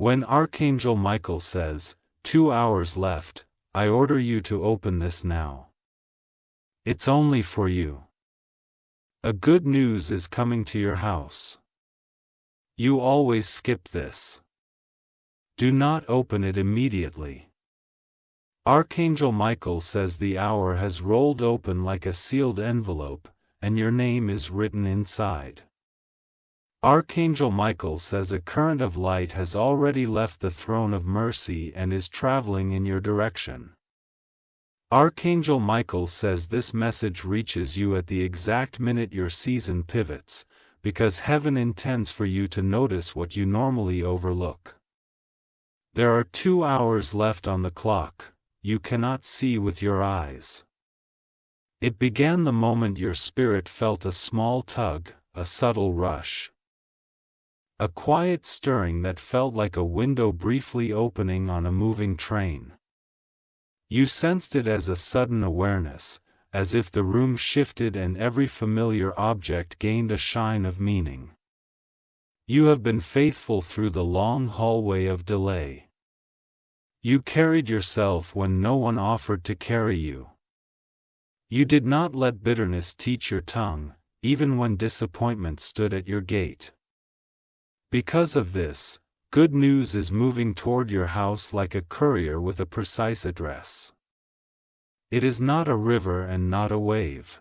When Archangel Michael says, 2 hours left, I order you to open this now. It's only for you. A good news is coming to your house. You always skip this. Do not open it immediately. Archangel Michael says the hour has rolled open like a sealed envelope, and your name is written inside. Archangel Michael says a current of light has already left the throne of mercy and is traveling in your direction. Archangel Michael says this message reaches you at the exact minute your season pivots, because heaven intends for you to notice what you normally overlook. There are 2 hours left on the clock, you cannot see with your eyes. It began the moment your spirit felt a small tug, a subtle rush. A quiet stirring that felt like a window briefly opening on a moving train. You sensed it as a sudden awareness, as if the room shifted and every familiar object gained a shine of meaning. You have been faithful through the long hallway of delay. You carried yourself when no one offered to carry you. You did not let bitterness teach your tongue, even when disappointment stood at your gate. Because of this, good news is moving toward your house like a courier with a precise address. It is not a river and not a wave.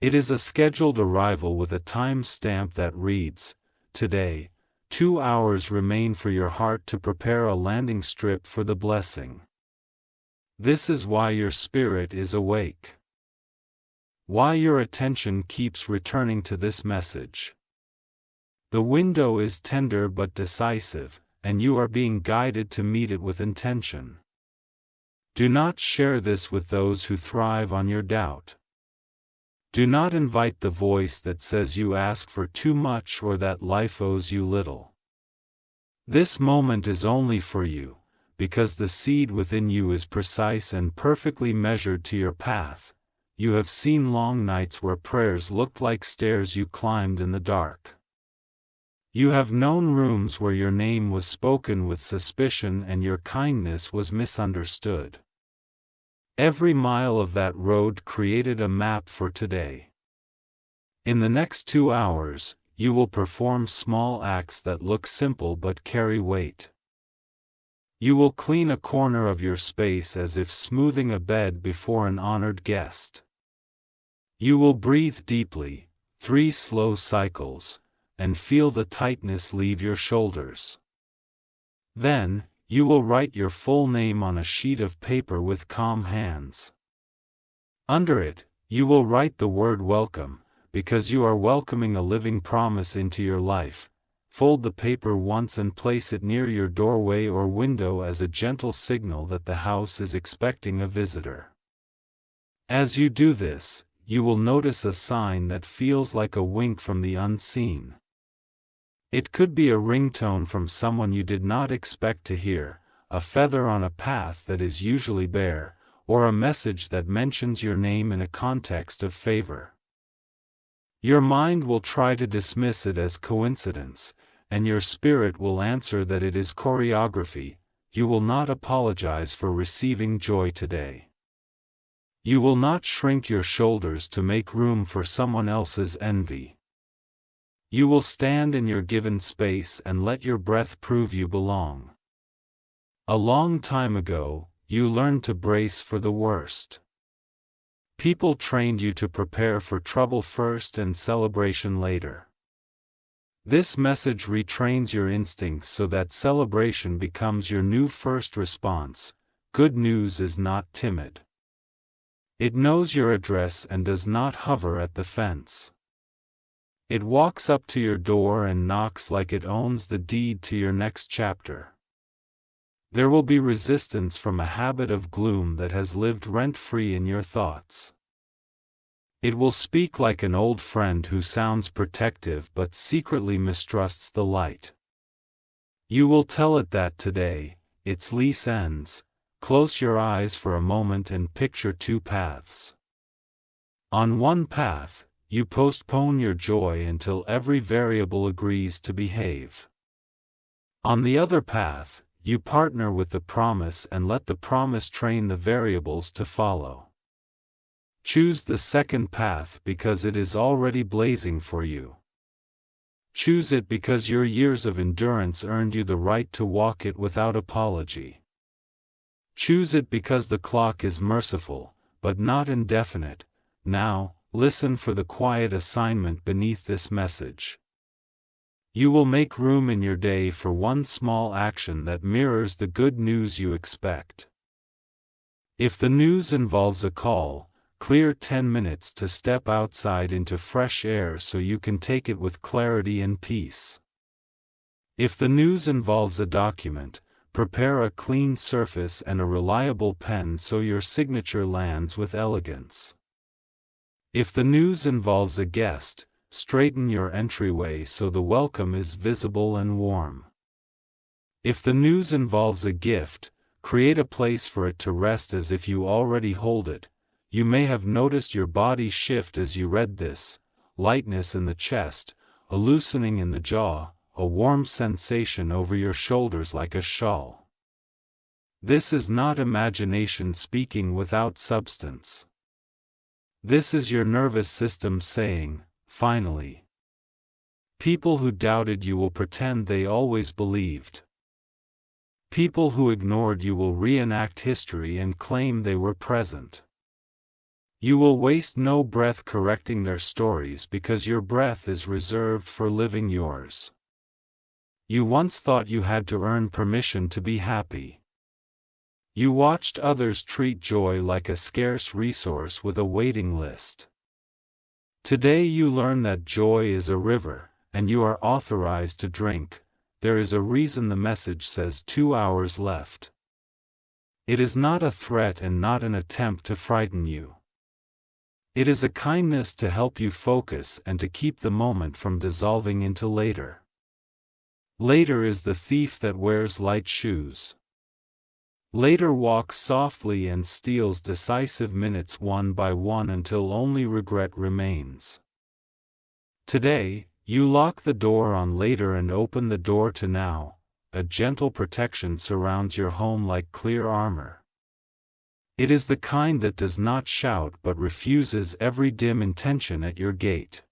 It is a scheduled arrival with a time stamp that reads, today, 2 hours remain for your heart to prepare a landing strip for the blessing. This is why your spirit is awake. Why your attention keeps returning to this message. The window is tender but decisive, and you are being guided to meet it with intention. Do not share this with those who thrive on your doubt. Do not invite the voice that says you ask for too much or that life owes you little. This moment is only for you, because the seed within you is precise and perfectly measured to your path. You have seen long nights where prayers looked like stairs you climbed in the dark. You have known rooms where your name was spoken with suspicion and your kindness was misunderstood. Every mile of that road created a map for today. In the next 2 hours, you will perform small acts that look simple but carry weight. You will clean a corner of your space as if smoothing a bed before an honored guest. You will breathe deeply, 3 slow cycles, and feel the tightness leave your shoulders. Then, you will write your full name on a sheet of paper with calm hands. Under it, you will write the word welcome, because you are welcoming a living promise into your life. Fold the paper once and place it near your doorway or window as a gentle signal that the house is expecting a visitor. As you do this, you will notice a sign that feels like a wink from the unseen. It could be a ringtone from someone you did not expect to hear, a feather on a path that is usually bare, or a message that mentions your name in a context of favor. Your mind will try to dismiss it as coincidence, and your spirit will answer that it is choreography. You will not apologize for receiving joy today. You will not shrink your shoulders to make room for someone else's envy. You will stand in your given space and let your breath prove you belong. A long time ago, you learned to brace for the worst. People trained you to prepare for trouble first and celebration later. This message retrains your instincts so that celebration becomes your new first response. Good news is not timid. It knows your address and does not hover at the fence. It walks up to your door and knocks like it owns the deed to your next chapter. There will be resistance from a habit of gloom that has lived rent-free in your thoughts. It will speak like an old friend who sounds protective but secretly mistrusts the light. You will tell it that today, its lease ends. Close your eyes for a moment and picture 2 paths. On one path, you postpone your joy until every variable agrees to behave. On the other path, you partner with the promise and let the promise train the variables to follow. Choose the second path because it is already blazing for you. Choose it because your years of endurance earned you the right to walk it without apology. Choose it because the clock is merciful, but not indefinite. Now, listen for the quiet assignment beneath this message. You will make room in your day for one small action that mirrors the good news you expect. If the news involves a call, clear 10 minutes to step outside into fresh air so you can take it with clarity and peace. If the news involves a document, prepare a clean surface and a reliable pen so your signature lands with elegance. If the news involves a guest, straighten your entryway so the welcome is visible and warm. If the news involves a gift, create a place for it to rest as if you already hold it. You may have noticed your body shift as you read this: lightness in the chest, a loosening in the jaw, a warm sensation over your shoulders like a shawl. This is not imagination speaking without substance. This is your nervous system saying, finally. People who doubted you will pretend they always believed. People who ignored you will reenact history and claim they were present. You will waste no breath correcting their stories because your breath is reserved for living yours. You once thought you had to earn permission to be happy. You watched others treat joy like a scarce resource with a waiting list. Today you learn that joy is a river, and you are authorized to drink. There is a reason the message says 2 hours left. It is not a threat and not an attempt to frighten you. It is a kindness to help you focus and to keep the moment from dissolving into later. Later is the thief that wears light shoes. Later walks softly and steals decisive minutes one by one until only regret remains. Today, you lock the door on later and open the door to now. A gentle protection surrounds your home like clear armor. It is the kind that does not shout but refuses every dim intention at your gate.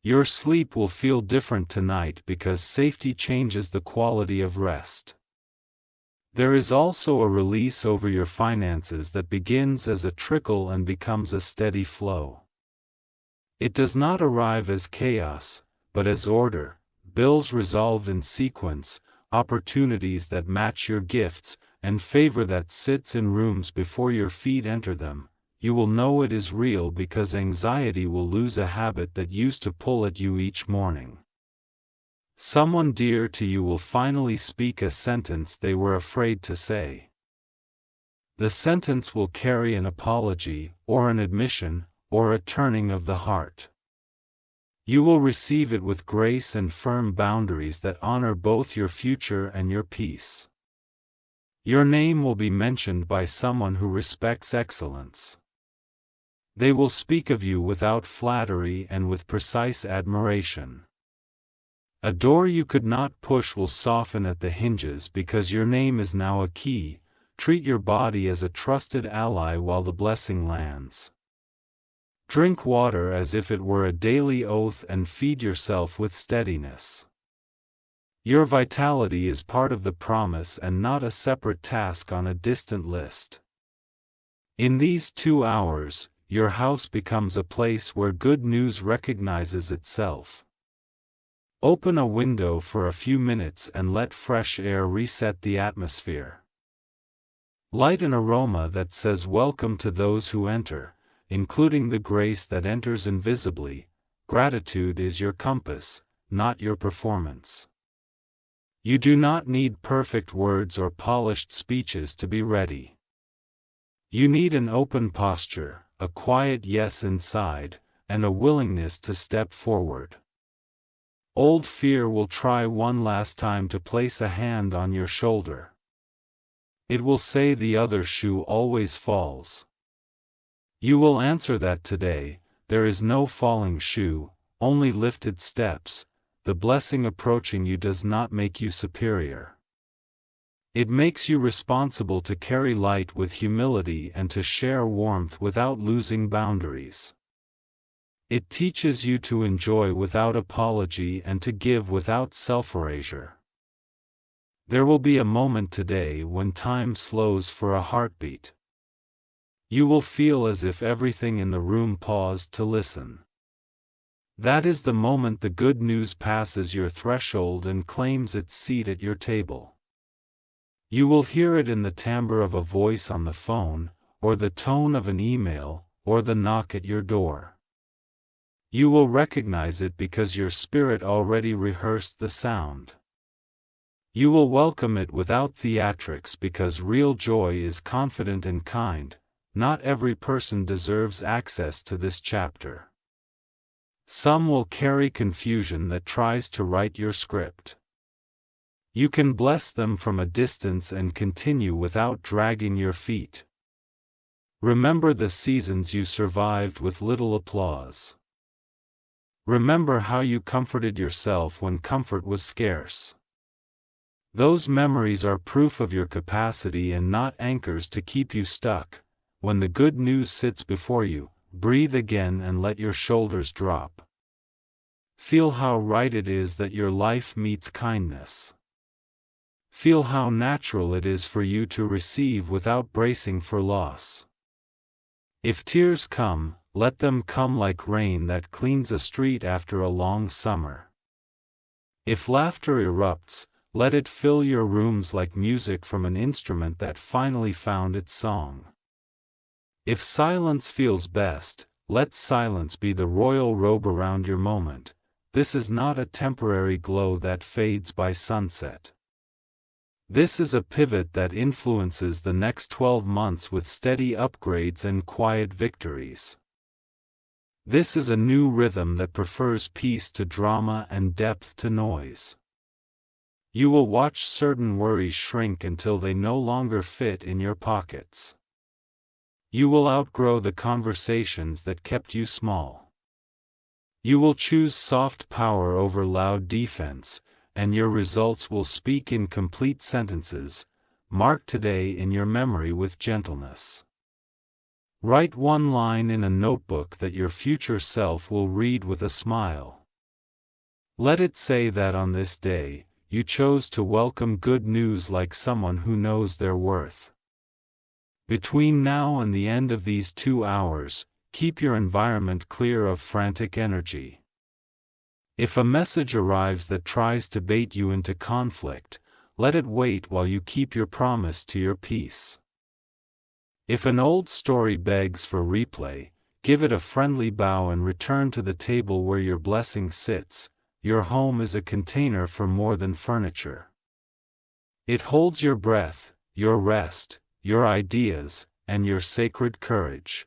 Your sleep will feel different tonight because safety changes the quality of rest. There is also a release over your finances that begins as a trickle and becomes a steady flow. It does not arrive as chaos, but as order, bills resolved in sequence, opportunities that match your gifts, and favor that sits in rooms before your feet enter them. You will know it is real because anxiety will lose a habit that used to pull at you each morning. Someone dear to you will finally speak a sentence they were afraid to say. The sentence will carry an apology, or an admission, or a turning of the heart. You will receive it with grace and firm boundaries that honor both your future and your peace. Your name will be mentioned by someone who respects excellence. They will speak of you without flattery and with precise admiration. A door you could not push will soften at the hinges because your name is now a key. Treat your body as a trusted ally while the blessing lands. Drink water as if it were a daily oath and feed yourself with steadiness. Your vitality is part of the promise and not a separate task on a distant list. In these 2 hours, your house becomes a place where good news recognizes itself. Open a window for a few minutes and let fresh air reset the atmosphere. Light an aroma that says welcome to those who enter, including the grace that enters invisibly. Gratitude is your compass, not your performance. You do not need perfect words or polished speeches to be ready. You need an open posture, a quiet yes inside, and a willingness to step forward. Old fear will try one last time to place a hand on your shoulder. It will say the other shoe always falls. You will answer that today: there is no falling shoe, only lifted steps. the blessing approaching you does not make you superior. It makes you responsible to carry light with humility and to share warmth without losing boundaries. It teaches you to enjoy without apology and to give without self-erasure. There will be a moment today when time slows for a heartbeat. You will feel as if everything in the room paused to listen. That is the moment the good news passes your threshold and claims its seat at your table. You will hear it in the timbre of a voice on the phone, or the tone of an email, or the knock at your door. You will recognize it because your spirit already rehearsed the sound. You will welcome it without theatrics because real joy is confident and kind. Not every person deserves access to this chapter. Some will carry confusion that tries to write your script. You can bless them from a distance and continue without dragging your feet. Remember the seasons you survived with little applause. Remember how you comforted yourself when comfort was scarce. Those memories are proof of your capacity and not anchors to keep you stuck. When the good news sits before you, breathe again and let your shoulders drop. Feel how right it is that your life meets kindness. Feel how natural it is for you to receive without bracing for loss. If tears come, let them come like rain that cleans a street after a long summer. If laughter erupts, let it fill your rooms like music from an instrument that finally found its song. If silence feels best, let silence be the royal robe around your moment. This is not a temporary glow that fades by sunset. This is a pivot that influences the next 12 months with steady upgrades and quiet victories. This is a new rhythm that prefers peace to drama and depth to noise. You will watch certain worries shrink until they no longer fit in your pockets. You will outgrow the conversations that kept you small. You will choose soft power over loud defense, and your results will speak in complete sentences. Mark today in your memory with gentleness. Write one line in a notebook that your future self will read with a smile. Let it say that on this day, you chose to welcome good news like someone who knows their worth. Between now and the end of these 2 hours, keep your environment clear of frantic energy. If a message arrives that tries to bait you into conflict, let it wait while you keep your promise to your peace. If an old story begs for replay, give it a friendly bow and return to the table where your blessing sits. Your home is a container for more than furniture. It holds your breath, your rest, your ideas, and your sacred courage.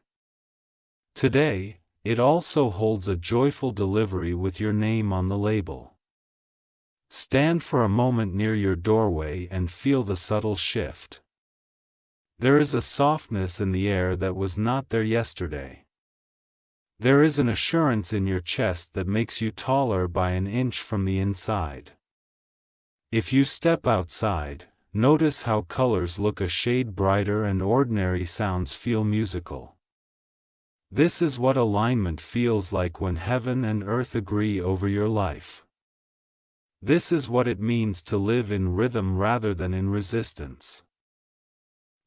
Today, it also holds a joyful delivery with your name on the label. Stand for a moment near your doorway and feel the subtle shift. There is a softness in the air that was not there yesterday. There is an assurance in your chest that makes you taller by an inch from the inside. If you step outside, notice how colors look a shade brighter and ordinary sounds feel musical. This is what alignment feels like when heaven and earth agree over your life. This is what it means to live in rhythm rather than in resistance.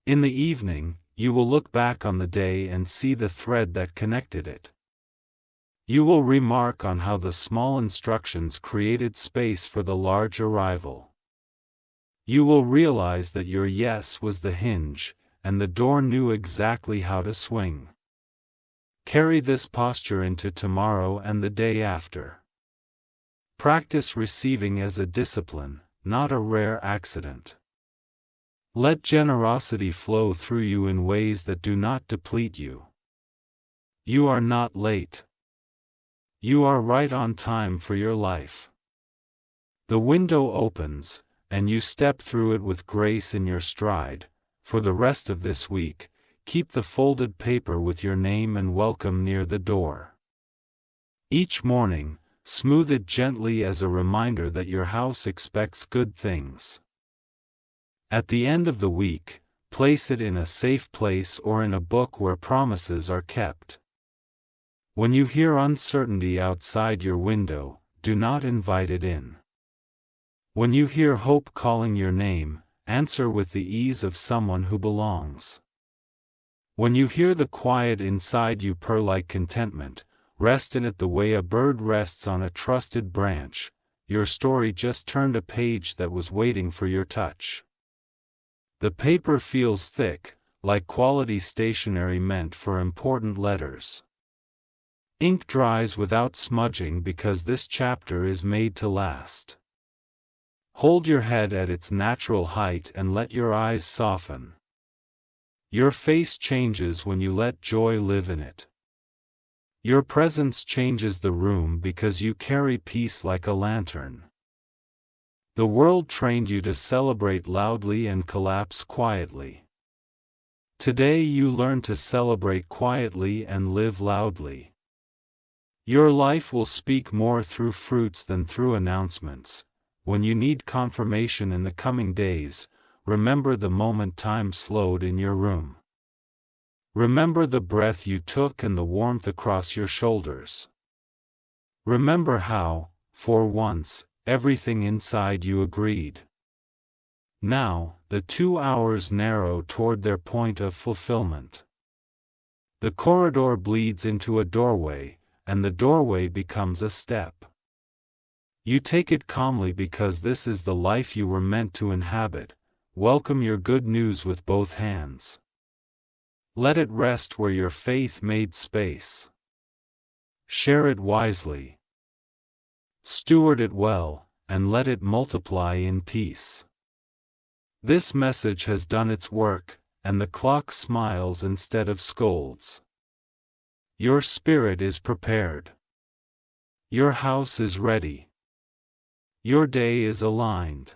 In the evening, you will look back on the day and see the thread that connected it. You will remark on how the small instructions created space for the large arrival. You will realize that your yes was the hinge, and the door knew exactly how to swing. Carry this posture into tomorrow and the day after. Practice receiving as a discipline, not a rare accident. Let generosity flow through you in ways that do not deplete you. You are not late. You are right on time for your life. The window opens, and you step through it with grace in your stride. For the rest of this week, keep the folded paper with your name and welcome near the door. Each morning, Smooth it gently as a reminder that your house expects good things. At the end of the week, place it in a safe place or in a book where promises are kept. When you hear uncertainty outside your window, do not invite it in. When you hear hope calling your name, answer with the ease of someone who belongs. When you hear the quiet inside you purr like contentment, rest in it the way a bird rests on a trusted branch. Your story just turned a page that was waiting for your touch. The paper feels thick, like quality stationery meant for important letters. Ink dries without smudging because this chapter is made to last. Hold your head at its natural height and let your eyes soften. Your face changes when you let joy live in it. Your presence changes the room because you carry peace like a lantern. The world trained you to celebrate loudly and collapse quietly. Today you learn to celebrate quietly and live loudly. Your life will speak more through fruits than through announcements. When you need confirmation in the coming days, remember the moment time slowed in your room. Remember the breath you took and the warmth across your shoulders. Remember how, for once, everything inside you agreed. Now, the 2 hours narrow toward their point of fulfillment. The corridor bleeds into a doorway, and the doorway becomes a step. You take it calmly because this is the life you were meant to inhabit. Welcome your good news with both hands. Let it rest where your faith made space. Share it wisely. Steward it well, and let it multiply in peace. This message has done its work, and the clock smiles instead of scolds. Your spirit is prepared. Your house is ready. Your day is aligned.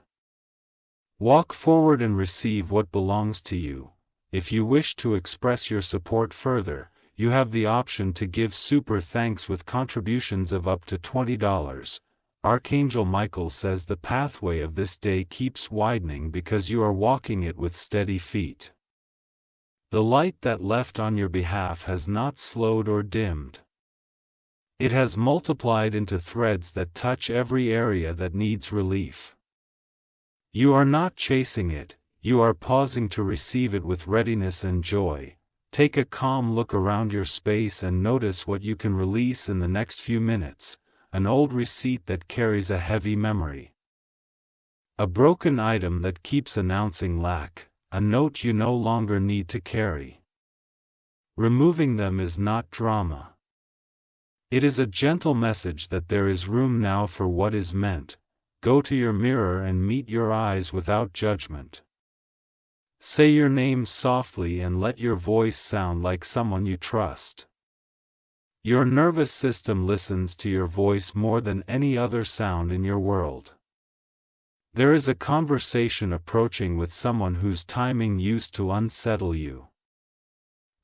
Walk forward and receive what belongs to you. If you wish to express your support further, you have the option to give super thanks with contributions of up to $20. Archangel Michael says the pathway of this day keeps widening because you are walking it with steady feet. The light that left on your behalf has not slowed or dimmed. It has multiplied into threads that touch every area that needs relief. You are not chasing it, you are pausing to receive it with readiness and joy. Take a calm look around your space and notice what you can release in the next few minutes. An old receipt that carries a heavy memory. A broken item that keeps announcing lack, a note you no longer need to carry. Removing them is not drama. It is a gentle message that there is room now for what is meant. Go to your mirror and meet your eyes without judgment. Say your name softly and let your voice sound like someone you trust. Your nervous system listens to your voice more than any other sound in your world. There is a conversation approaching with someone whose timing used to unsettle you.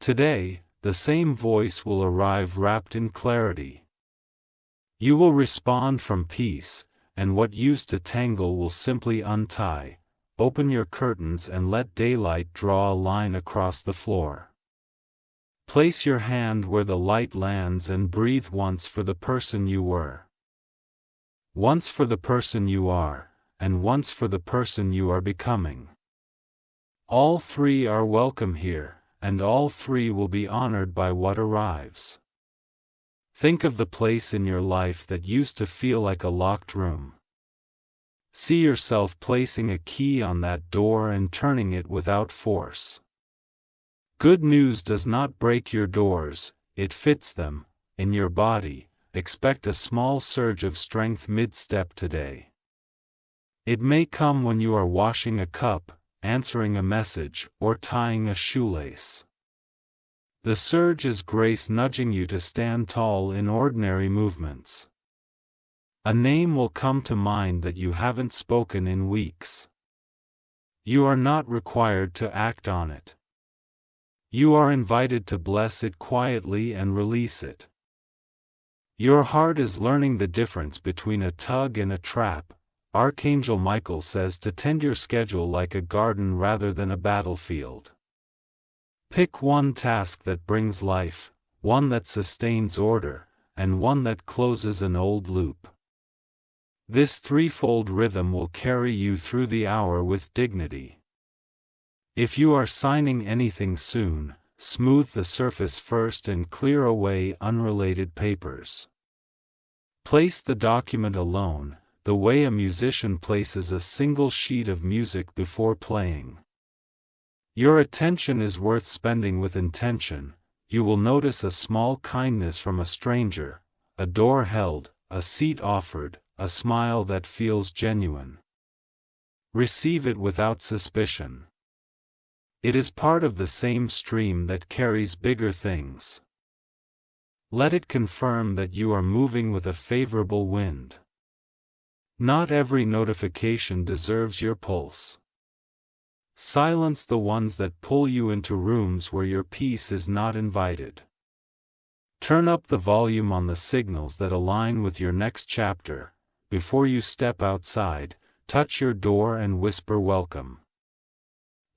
Today, the same voice will arrive wrapped in clarity. You will respond from peace, and what used to tangle will simply untie. Open your curtains and let daylight draw a line across the floor. Place your hand where the light lands and breathe once for the person you were. Once for the person you are, and once for the person you are becoming. All three are welcome here, and all three will be honored by what arrives. Think of the place in your life that used to feel like a locked room. See yourself placing a key on that door and turning it without force. Good news does not break your doors, it fits them, in your body. Expect a small surge of strength mid-step today. It may come when you are washing a cup, answering a message, or tying a shoelace. The surge is grace nudging you to stand tall in ordinary movements. A name will come to mind that you haven't spoken in weeks. You are not required to act on it. You are invited to bless it quietly and release it. Your heart is learning the difference between a tug and a trap. Archangel Michael says to tend your schedule like a garden rather than a battlefield. Pick one task that brings life, one that sustains order, and one that closes an old loop. This threefold rhythm will carry you through the hour with dignity. If you are signing anything soon, smooth the surface first and clear away unrelated papers. Place the document alone, the way a musician places a single sheet of music before playing. Your attention is worth spending with intention. You will notice a small kindness from a stranger, a door held, a seat offered, a smile that feels genuine. Receive it without suspicion. It is part of the same stream that carries bigger things. Let it confirm that you are moving with a favorable wind. Not every notification deserves your pulse. Silence the ones that pull you into rooms where your peace is not invited. Turn up the volume on the signals that align with your next chapter. Before you step outside, touch your door and whisper welcome.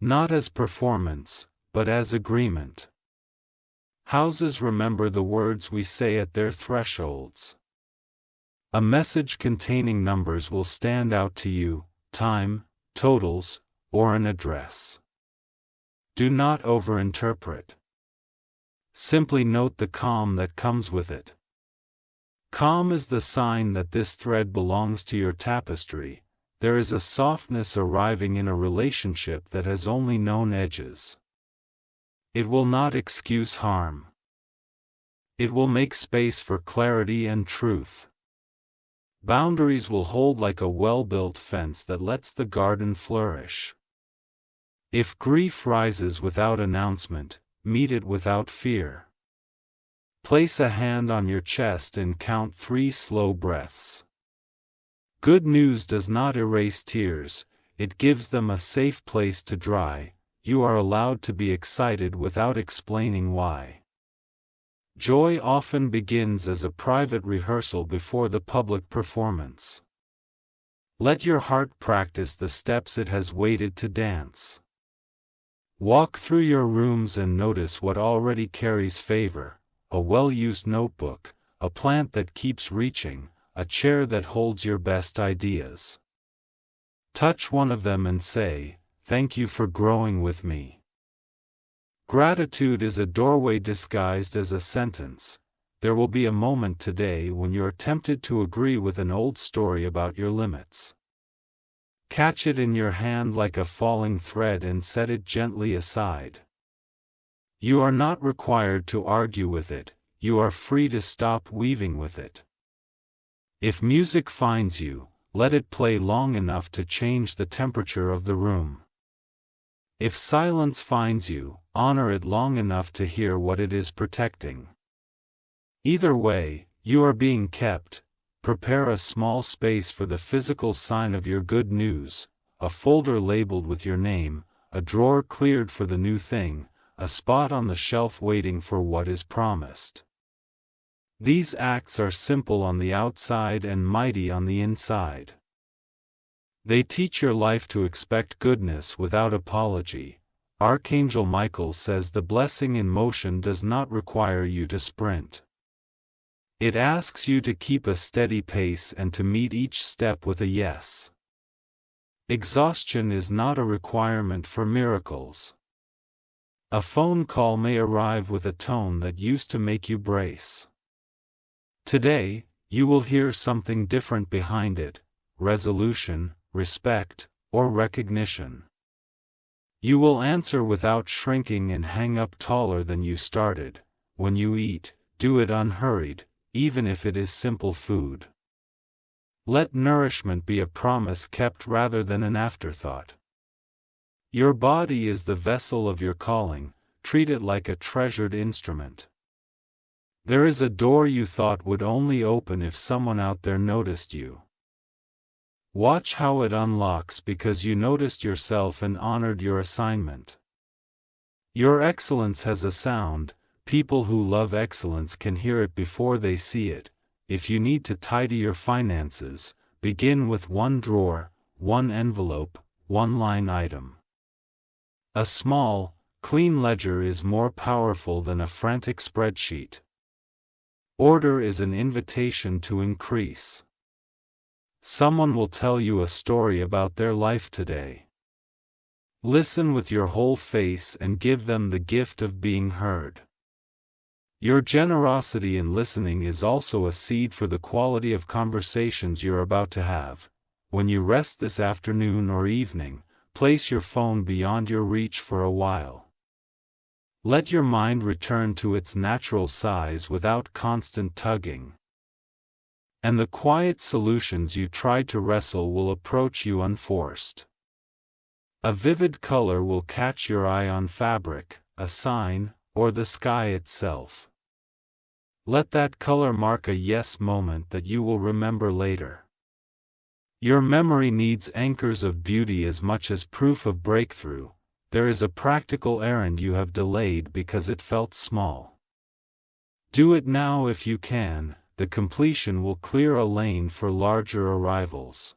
Not as performance, but as agreement. Houses remember the words we say at their thresholds. A message containing numbers will stand out to you, time, totals, or an address. Do not overinterpret. Simply note the calm that comes with it. Calm is the sign that this thread belongs to your tapestry. There is a softness arriving in a relationship that has only known edges. It will not excuse harm. It will make space for clarity and truth. Boundaries will hold like a well-built fence that lets the garden flourish. If grief rises without announcement, meet it without fear. Place a hand on your chest and count 3 slow breaths. Good news does not erase tears, it gives them a safe place to dry. You are allowed to be excited without explaining why. Joy often begins as a private rehearsal before the public performance. Let your heart practice the steps it has waited to dance. Walk through your rooms and notice what already carries favor: a well-used notebook, a plant that keeps reaching, a chair that holds your best ideas. Touch one of them and say, "Thank you for growing with me." Gratitude is a doorway disguised as a sentence. There will be a moment today when you're tempted to agree with an old story about your limits. Catch it in your hand like a falling thread and set it gently aside. You are not required to argue with it, you are free to stop weaving with it. If music finds you, let it play long enough to change the temperature of the room. If silence finds you, honor it long enough to hear what it is protecting. Either way, you are being kept. Prepare a small space for the physical sign of your good news, a folder labeled with your name, a drawer cleared for the new thing, a spot on the shelf waiting for what is promised. These acts are simple on the outside and mighty on the inside. They teach your life to expect goodness without apology. Archangel Michael says the blessing in motion does not require you to sprint. It asks you to keep a steady pace and to meet each step with a yes. Exhaustion is not a requirement for miracles. A phone call may arrive with a tone that used to make you brace. Today, you will hear something different behind it: resolution, respect, or recognition. You will answer without shrinking and hang up taller than you started. When you eat, do it unhurried, even if it is simple food. Let nourishment be a promise kept rather than an afterthought. Your body is the vessel of your calling, treat it like a treasured instrument. There is a door you thought would only open if someone out there noticed you. Watch how it unlocks because you noticed yourself and honored your assignment. Your excellence has a sound. People who love excellence can hear it before they see it. if you need to tidy your finances, begin with one drawer, one envelope, one line item. A small, clean ledger is more powerful than a frantic spreadsheet. Order is an invitation to increase. Someone will tell you a story about their life today. Listen with your whole face and give them the gift of being heard. Your generosity in listening is also a seed for the quality of conversations you're about to have. When you rest this afternoon or evening, place your phone beyond your reach for a while. Let your mind return to its natural size without constant tugging. And the quiet solutions you tried to wrestle will approach you unforced. A vivid color will catch your eye on fabric, a sign, or the sky itself. Let that color mark a yes moment that you will remember later. Your memory needs anchors of beauty as much as proof of breakthrough. There is a practical errand you have delayed because it felt small. Do it now if you can. The completion will clear a lane for larger arrivals.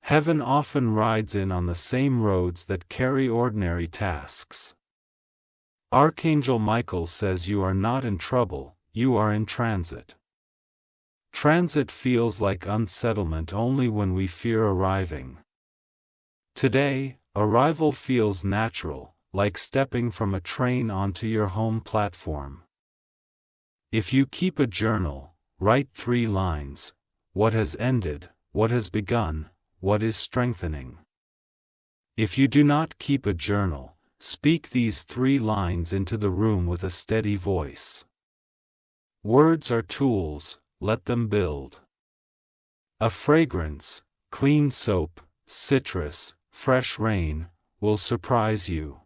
Heaven often rides in on the same roads that carry ordinary tasks. Archangel Michael says you are not in trouble, you are in transit. Transit feels like unsettlement only when we fear arriving. Today, arrival feels natural, like stepping from a train onto your home platform. If you keep a journal, write 3 lines: what has ended, what has begun, what is strengthening. If you do not keep a journal, speak these 3 lines into the room with a steady voice. Words are tools, let them build. A fragrance, clean soap, citrus, fresh rain, will surprise you.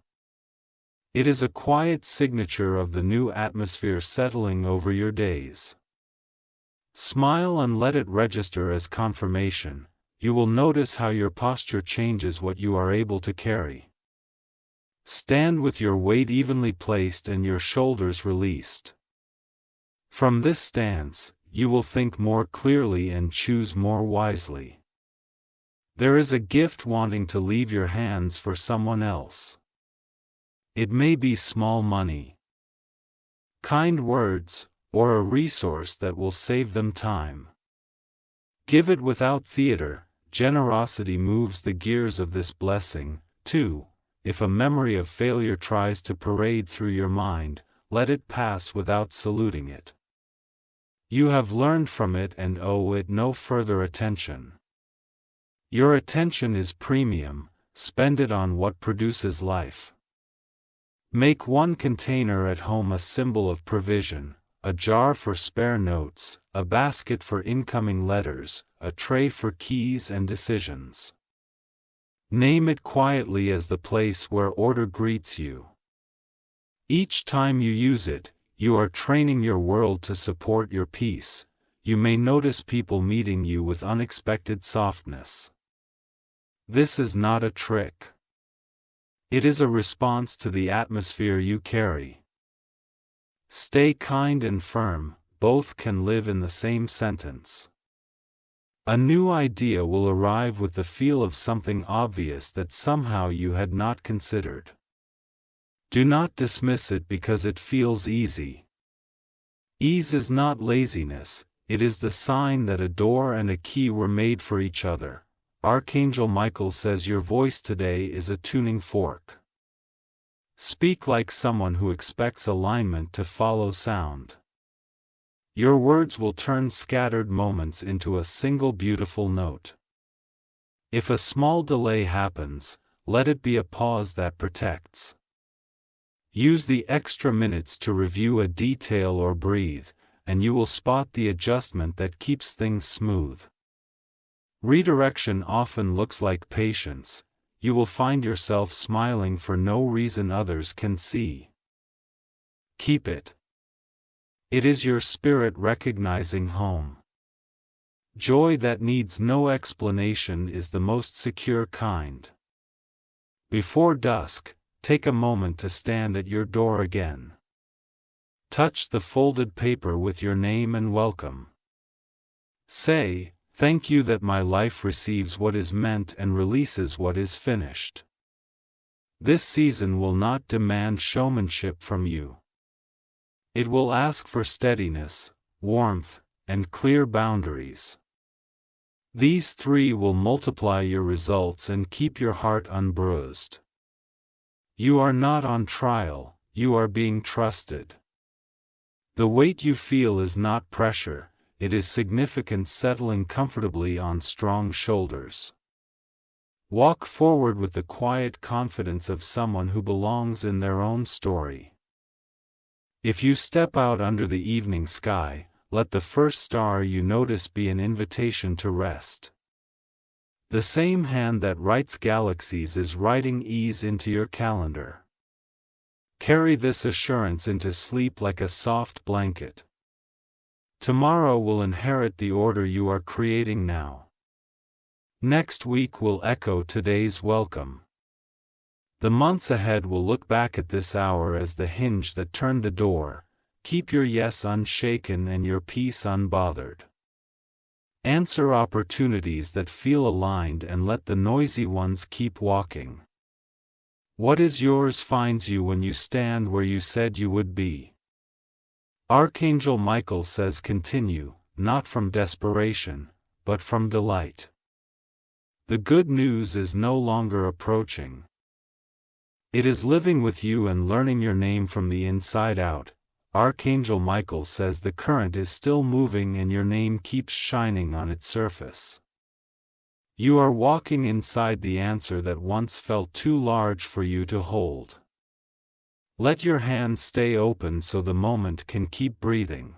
It is a quiet signature of the new atmosphere settling over your days. Smile and let it register as confirmation. You will notice how your posture changes what you are able to carry. Stand with your weight evenly placed and your shoulders released. From this stance, you will think more clearly and choose more wisely. There is a gift wanting to leave your hands for someone else. It may be small money, kind words, or a resource that will save them time. Give it without theater. Generosity moves the gears of this blessing. 2. If a memory of failure tries to parade through your mind, let it pass without saluting it. You have learned from it and owe it no further attention. Your attention is premium, spend it on what produces life. Make one container at home a symbol of provision, a jar for spare notes, a basket for incoming letters, a tray for keys and decisions. Name it quietly as the place where order greets you. Each time you use it, you are training your world to support your peace. You may notice people meeting you with unexpected softness. This is not a trick. It is a response to the atmosphere you carry. Stay kind and firm, both can live in the same sentence. A new idea will arrive with the feel of something obvious that somehow you had not considered. Do not dismiss it because it feels easy. Ease is not laziness, it is the sign that a door and a key were made for each other. Archangel Michael says your voice today is a tuning fork. Speak like someone who expects alignment to follow sound. Your words will turn scattered moments into a single beautiful note. If a small delay happens, let it be a pause that protects. Use the extra minutes to review a detail or breathe, and you will spot the adjustment that keeps things smooth. Redirection often looks like patience. You will find yourself smiling for no reason others can see. Keep it. It is your spirit recognizing home. Joy that needs no explanation is the most secure kind. Before dusk, take a moment to stand at your door again. Touch the folded paper with your name and welcome. Say, thank you that my life receives what is meant and releases what is finished. This season will not demand showmanship from you. It will ask for steadiness, warmth, and clear boundaries. These three will multiply your results and keep your heart unbruised. You are not on trial, you are being trusted. The weight you feel is not pressure, it is significance settling comfortably on strong shoulders. Walk forward with the quiet confidence of someone who belongs in their own story. If you step out under the evening sky, let the first star you notice be an invitation to rest. The same hand that writes galaxies is writing ease into your calendar. Carry this assurance into sleep like a soft blanket. Tomorrow will inherit the order you are creating now. Next week will echo today's welcome. The months ahead will look back at this hour as the hinge that turned the door. Keep your yes unshaken and your peace unbothered. Answer opportunities that feel aligned and let the noisy ones keep walking. What is yours finds you when you stand where you said you would be. Archangel Michael says continue, not from desperation, but from delight. The good news is no longer approaching. It is living with you and learning your name from the inside out. Archangel Michael says the current is still moving and your name keeps shining on its surface. You are walking inside the answer that once felt too large for you to hold. Let your hands stay open so the moment can keep breathing.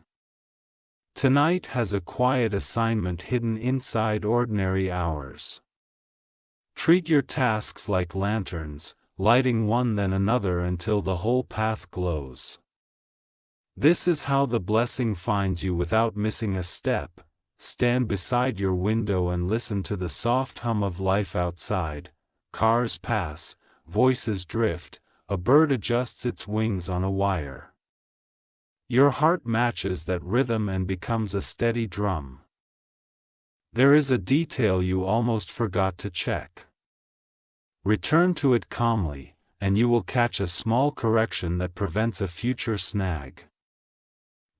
Tonight has a quiet assignment hidden inside ordinary hours. Treat your tasks like lanterns, lighting one then another until the whole path glows. This is how the blessing finds you without missing a step. Stand beside your window and listen to the soft hum of life outside. Cars pass, voices drift, a bird adjusts its wings on a wire. Your heart matches that rhythm and becomes a steady drum. There is a detail you almost forgot to check. Return to it calmly, and you will catch a small correction that prevents a future snag.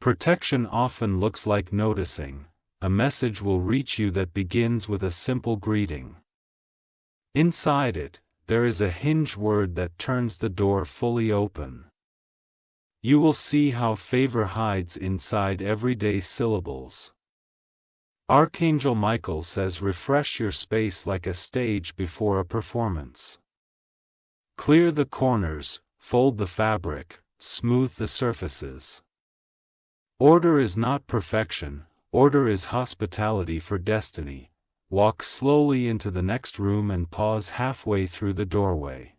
Protection often looks like noticing. A message will reach you that begins with a simple greeting. Inside it, there is a hinge word that turns the door fully open. You will see how favor hides inside everyday syllables. Archangel Michael says refresh your space like a stage before a performance. Clear the corners, fold the fabric, smooth the surfaces. Order is not perfection, order is hospitality for destiny. Walk slowly into the next room and pause halfway through the doorway.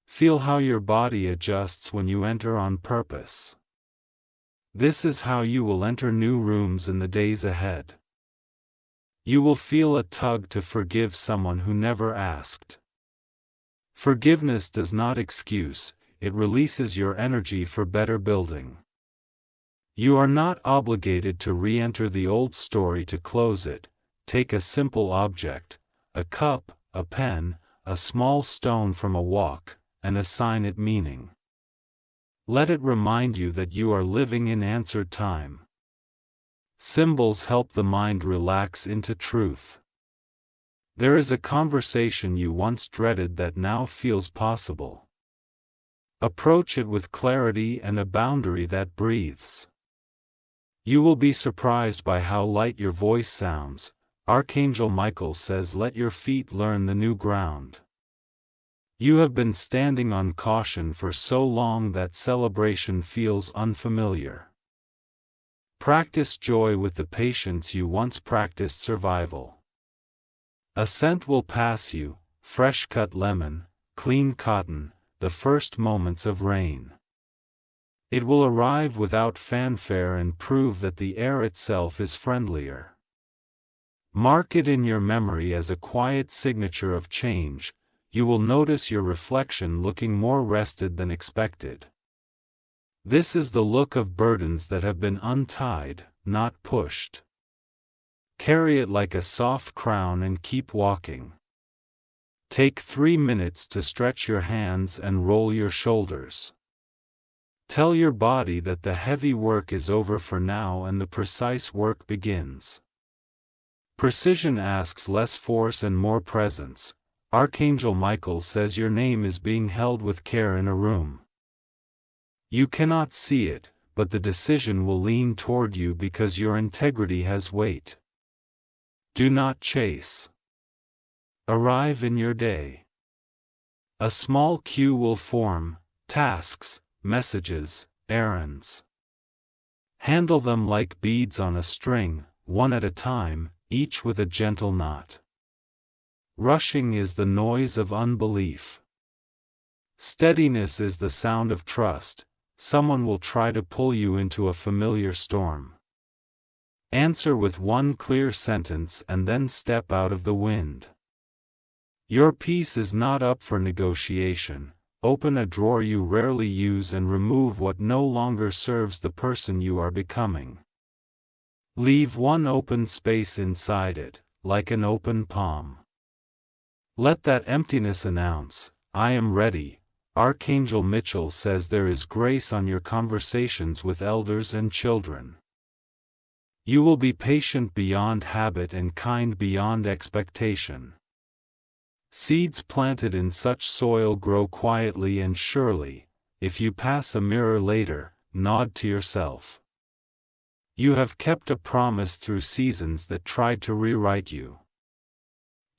Feel how your body adjusts when you enter on purpose. This is how you will enter new rooms in the days ahead. You will feel a tug to forgive someone who never asked. Forgiveness does not excuse, it releases your energy for better building. You are not obligated to re-enter the old story to close it. Take a simple object, a cup, a pen, a small stone from a walk, and assign it meaning. Let it remind you that you are living in answered time. Symbols help the mind relax into truth. There is a conversation you once dreaded that now feels possible. Approach it with clarity and a boundary that breathes. You will be surprised by how light your voice sounds. Archangel Michael says let your feet learn the new ground. You have been standing on caution for so long that celebration feels unfamiliar. Practice joy with the patience you once practiced survival. A scent will pass you, fresh cut lemon, clean cotton, the first moments of rain. It will arrive without fanfare and prove that the air itself is friendlier. Mark it in your memory as a quiet signature of change. You will notice your reflection looking more rested than expected. This is the look of burdens that have been untied, not pushed. Carry it like a soft crown and keep walking. Take 3 minutes to stretch your hands and roll your shoulders. Tell your body that the heavy work is over for now and the precise work begins. Precision asks less force and more presence. Archangel Michael says your name is being held with care in a room. You cannot see it, but the decision will lean toward you because your integrity has weight. Do not chase. Arrive in your day. A small queue will form: tasks, messages, errands. Handle them like beads on a string, one at a time, each with a gentle knot. Rushing is the noise of unbelief. Steadiness is the sound of trust. Someone will try to pull you into a familiar storm. Answer with one clear sentence and then step out of the wind. Your peace is not up for negotiation. Open a drawer you rarely use and remove what no longer serves the person you are becoming. Leave one open space inside it, like an open palm. Let that emptiness announce, "I am ready." Archangel Mitchell says there is grace on your conversations with elders and children. You will be patient beyond habit and kind beyond expectation. Seeds planted in such soil grow quietly and surely. If you pass a mirror later, nod to yourself. You have kept a promise through seasons that tried to rewrite you.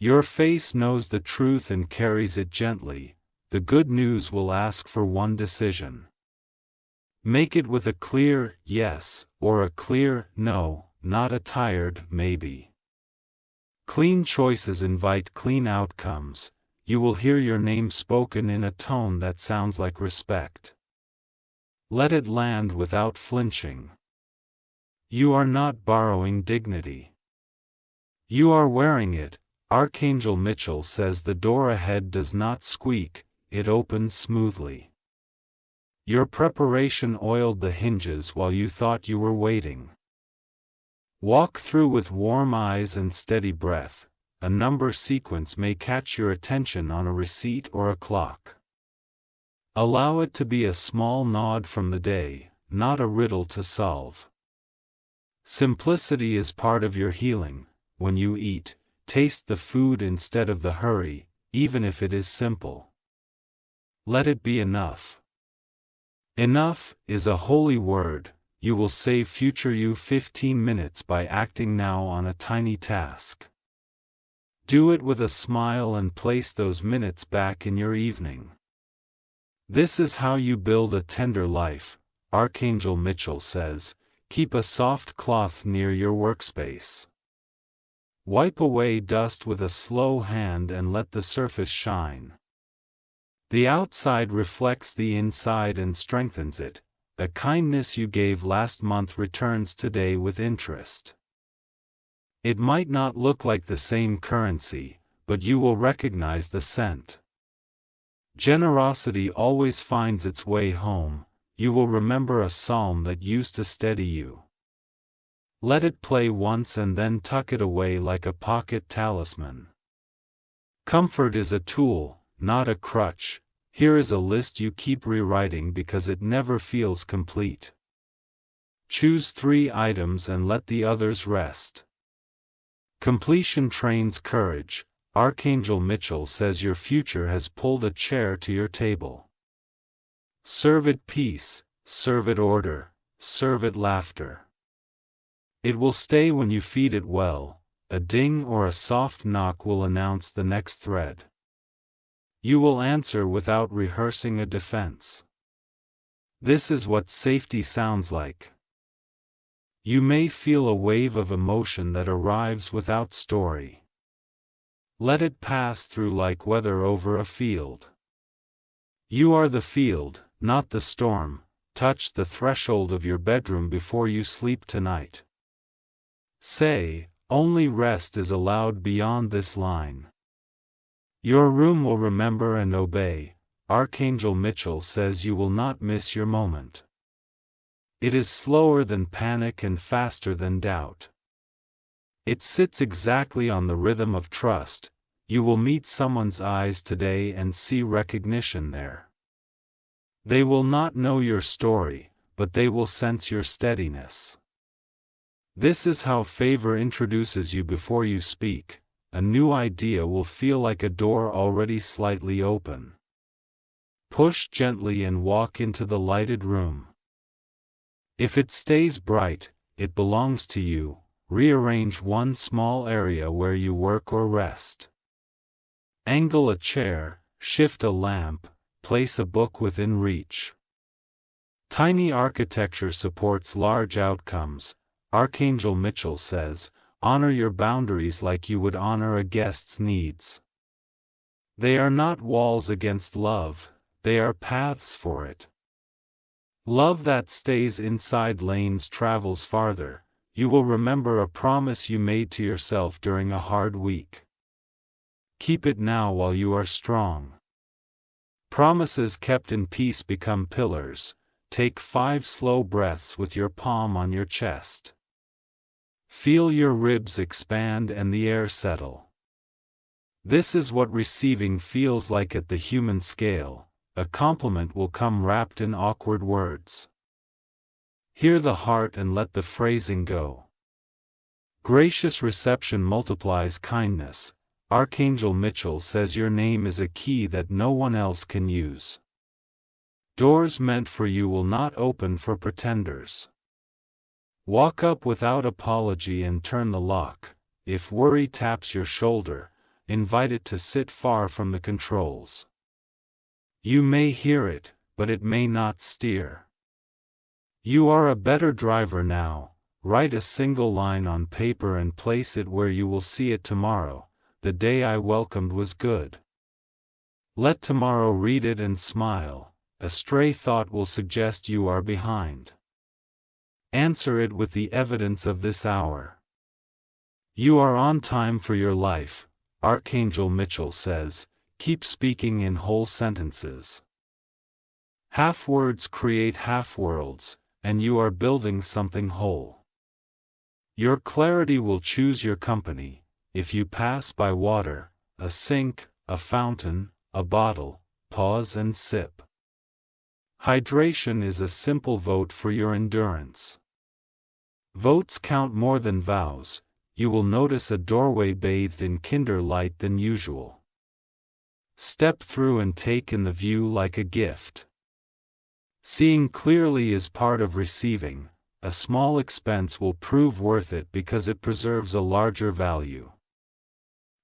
Your face knows the truth and carries it gently. The good news will ask for one decision. Make it with a clear yes, or a clear no, not a tired maybe. Clean choices invite clean outcomes. You will hear your name spoken in a tone that sounds like respect. Let it land without flinching. You are not borrowing dignity. You are wearing it. Archangel Mitchell says the door ahead does not squeak, it opens smoothly. Your preparation oiled the hinges while you thought you were waiting. Walk through with warm eyes and steady breath. A number sequence may catch your attention on a receipt or a clock. Allow it to be a small nod from the day, not a riddle to solve. Simplicity is part of your healing. When you eat, taste the food instead of the hurry, even if it is simple. Let it be enough. Enough is a holy word. You will save future you 15 minutes by acting now on a tiny task. Do it with a smile and place those minutes back in your evening. This is how you build a tender life. Archangel Mitchell says, keep a soft cloth near your workspace. Wipe away dust with a slow hand and let the surface shine. The outside reflects the inside and strengthens it. A kindness you gave last month returns today with interest. It might not look like the same currency, but you will recognize the scent. Generosity always finds its way home. You will remember a psalm that used to steady you. Let it play once and then tuck it away like a pocket talisman. Comfort is a tool, not a crutch. Here is a list you keep rewriting because it never feels complete. Choose 3 items and let the others rest. Completion trains courage. Archangel Mitchell says your future has pulled a chair to your table. Serve it peace, serve it order, serve it laughter. It will stay when you feed it well. A ding or a soft knock will announce the next thread. You will answer without rehearsing a defense. This is what safety sounds like. You may feel a wave of emotion that arrives without story. Let it pass through like weather over a field. You are the field, not the storm. Touch the threshold of your bedroom before you sleep tonight. Say, only rest is allowed beyond this line. Your room will remember and obey. Archangel Mitchell says you will not miss your moment. It is slower than panic and faster than doubt. It sits exactly on the rhythm of trust. You will meet someone's eyes today and see recognition there. They will not know your story, but they will sense your steadiness. This is how favor introduces you before you speak. A new idea will feel like a door already slightly open. Push gently and walk into the lighted room. If it stays bright, it belongs to you. Rearrange one small area where you work or rest. Angle a chair, shift a lamp, place a book within reach. Tiny architecture supports large outcomes. Archangel Mitchell says, honor your boundaries like you would honor a guest's needs. They are not walls against love, they are paths for it. Love that stays inside lanes travels farther. You will remember a promise you made to yourself during a hard week. Keep it now while you are strong. Promises kept in peace become pillars. Take 5 slow breaths with your palm on your chest. Feel your ribs expand and the air settle. This is what receiving feels like at the human scale. A compliment will come wrapped in awkward words. Hear the heart and let the phrasing go. Gracious reception multiplies kindness. Archangel Mitchell says your name is a key that no one else can use. Doors meant for you will not open for pretenders. Walk up without apology and turn the lock. If worry taps your shoulder, invite it to sit far from the controls. You may hear it, but it may not steer. You are a better driver now. Write a single line on paper and place it where you will see it tomorrow. The day I welcomed was good. Let tomorrow read it and smile. A stray thought will suggest you are behind. Answer it with the evidence of this hour. You are on time for your life, Archangel Mitchell says. Keep speaking in whole sentences. Half words create half worlds, and you are building something whole. Your clarity will choose your company. If you pass by water, a sink, a fountain, a bottle, pause and sip. Hydration is a simple vote for your endurance. Votes count more than vows. You will notice a doorway bathed in kinder light than usual. Step through and take in the view like a gift. Seeing clearly is part of receiving. A small expense will prove worth it because it preserves a larger value.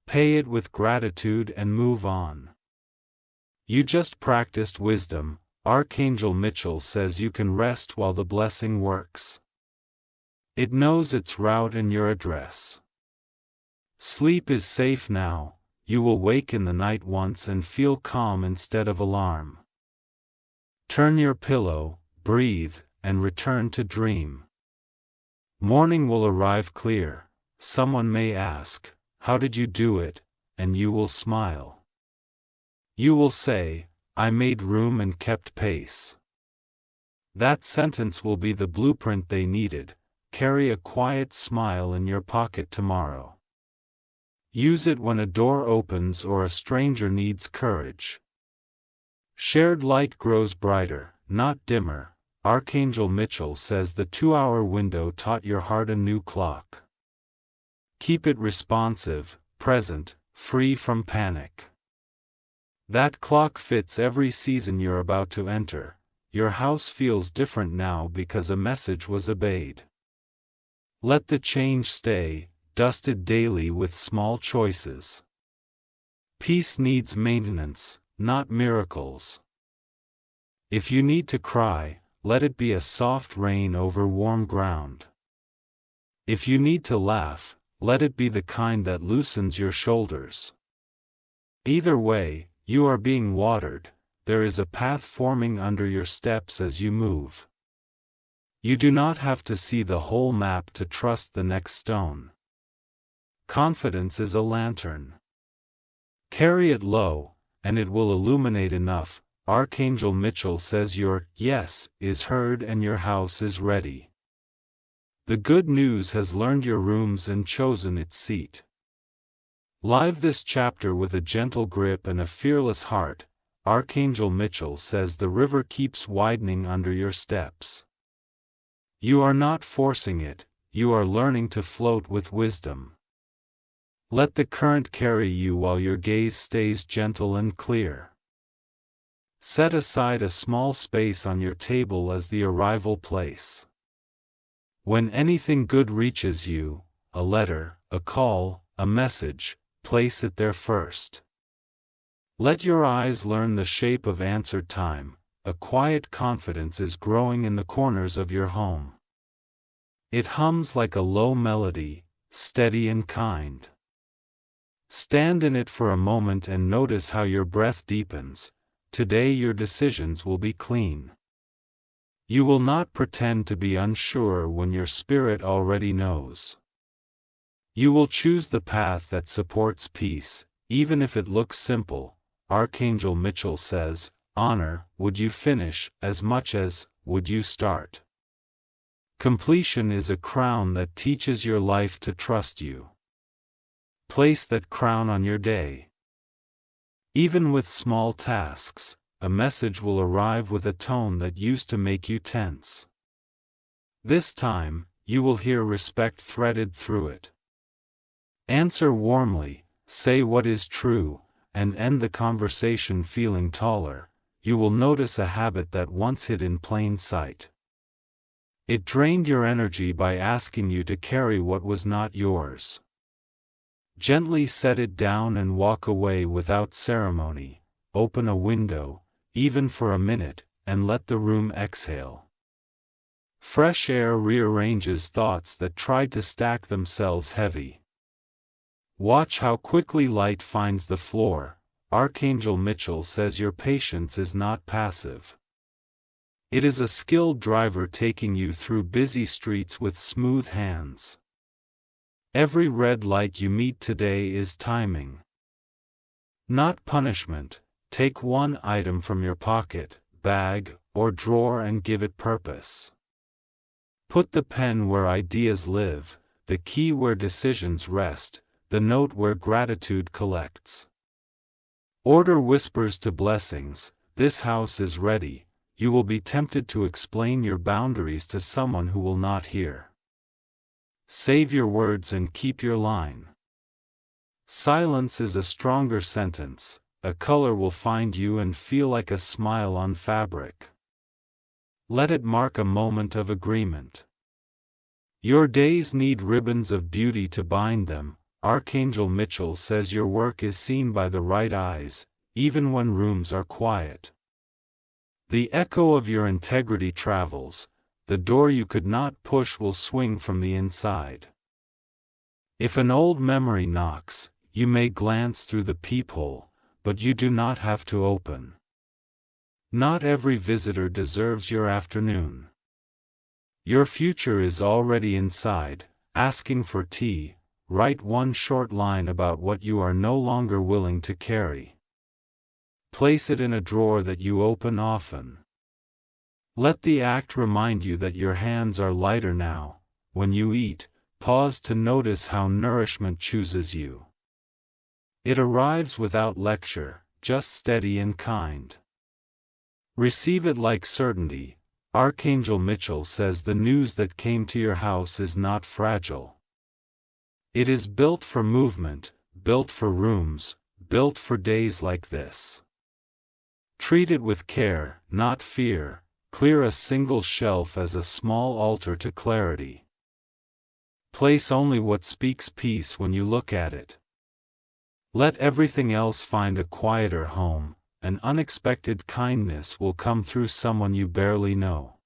Pay it with gratitude and move on. You just practiced wisdom. Archangel Mitchell says you can rest while the blessing works. It knows its route and your address. Sleep is safe now. You will wake in the night once and feel calm instead of alarm. Turn your pillow, breathe, and return to dream. Morning will arrive clear. Someone may ask, how did you do it? And you will smile. You will say, I made room and kept pace. That sentence will be the blueprint they needed. Carry a quiet smile in your pocket tomorrow. Use it when a door opens or a stranger needs courage. Shared light grows brighter, not dimmer. Archangel Mitchell says the 2-hour window taught your heart a new clock. Keep it responsive, present, free from panic. That clock fits every season you're about to enter. Your house feels different now because a message was obeyed. Let the change stay, dusted daily with small choices. Peace needs maintenance, not miracles. If you need to cry, let it be a soft rain over warm ground. If you need to laugh, let it be the kind that loosens your shoulders. Either way, you are being watered. There is a path forming under your steps as you move. You do not have to see the whole map to trust the next stone. Confidence is a lantern. Carry it low, and it will illuminate enough. Archangel Mitchell says your yes is heard and your house is ready. The good news has learned your rooms and chosen its seat. Live this chapter with a gentle grip and a fearless heart. Archangel Mitchell says the river keeps widening under your steps. You are not forcing it, you are learning to float with wisdom. Let the current carry you while your gaze stays gentle and clear. Set aside a small space on your table as the arrival place. When anything good reaches you, a letter, a call, a message, place it there first. Let your eyes learn the shape of answered time. A quiet confidence is growing in the corners of your home. It hums like a low melody, steady and kind. Stand in it for a moment and notice how your breath deepens. Today your decisions will be clean. You will not pretend to be unsure when your spirit already knows. You will choose the path that supports peace, even if it looks simple. Archangel Mitchell says, honor, would you finish, as much as, would you start? Completion is a crown that teaches your life to trust you. Place that crown on your day. Even with small tasks, a message will arrive with a tone that used to make you tense. This time, you will hear respect threaded through it. Answer warmly, say what is true, and end the conversation feeling taller. You will notice a habit that once hid in plain sight. It drained your energy by asking you to carry what was not yours. Gently set it down and walk away without ceremony. Open a window, even for a minute, and let the room exhale. Fresh air rearranges thoughts that tried to stack themselves heavy. Watch how quickly light finds the floor. Archangel Mitchell says your patience is not passive. It is a skilled driver taking you through busy streets with smooth hands. Every red light you meet today is timing. Not punishment. Take one item from your pocket, bag, or drawer and give it purpose. Put the pen where ideas live, the key where decisions rest, the note where gratitude collects. Order whispers to blessings. This house is ready. You will be tempted to explain your boundaries to someone who will not hear. Save your words and keep your line. Silence is a stronger sentence. A color will find you and feel like a smile on fabric. Let it mark a moment of agreement. Your days need ribbons of beauty to bind them. Archangel Mitchell says your work is seen by the right eyes, even when rooms are quiet. The echo of your integrity travels. The door you could not push will swing from the inside. If an old memory knocks, you may glance through the peephole, but you do not have to open. Not every visitor deserves your afternoon. Your future is already inside, asking for tea. Write one short line about what you are no longer willing to carry. Place it in a drawer that you open often. Let the act remind you that your hands are lighter now. When you eat, pause to notice how nourishment chooses you. It arrives without lecture, just steady and kind. Receive it like certainty. Archangel Mitchell says the news that came to your house is not fragile. It is built for movement, built for rooms, built for days like this. Treat it with care, not fear. Clear a single shelf as a small altar to clarity. Place only what speaks peace when you look at it. Let everything else find a quieter home. An unexpected kindness will come through someone you barely know.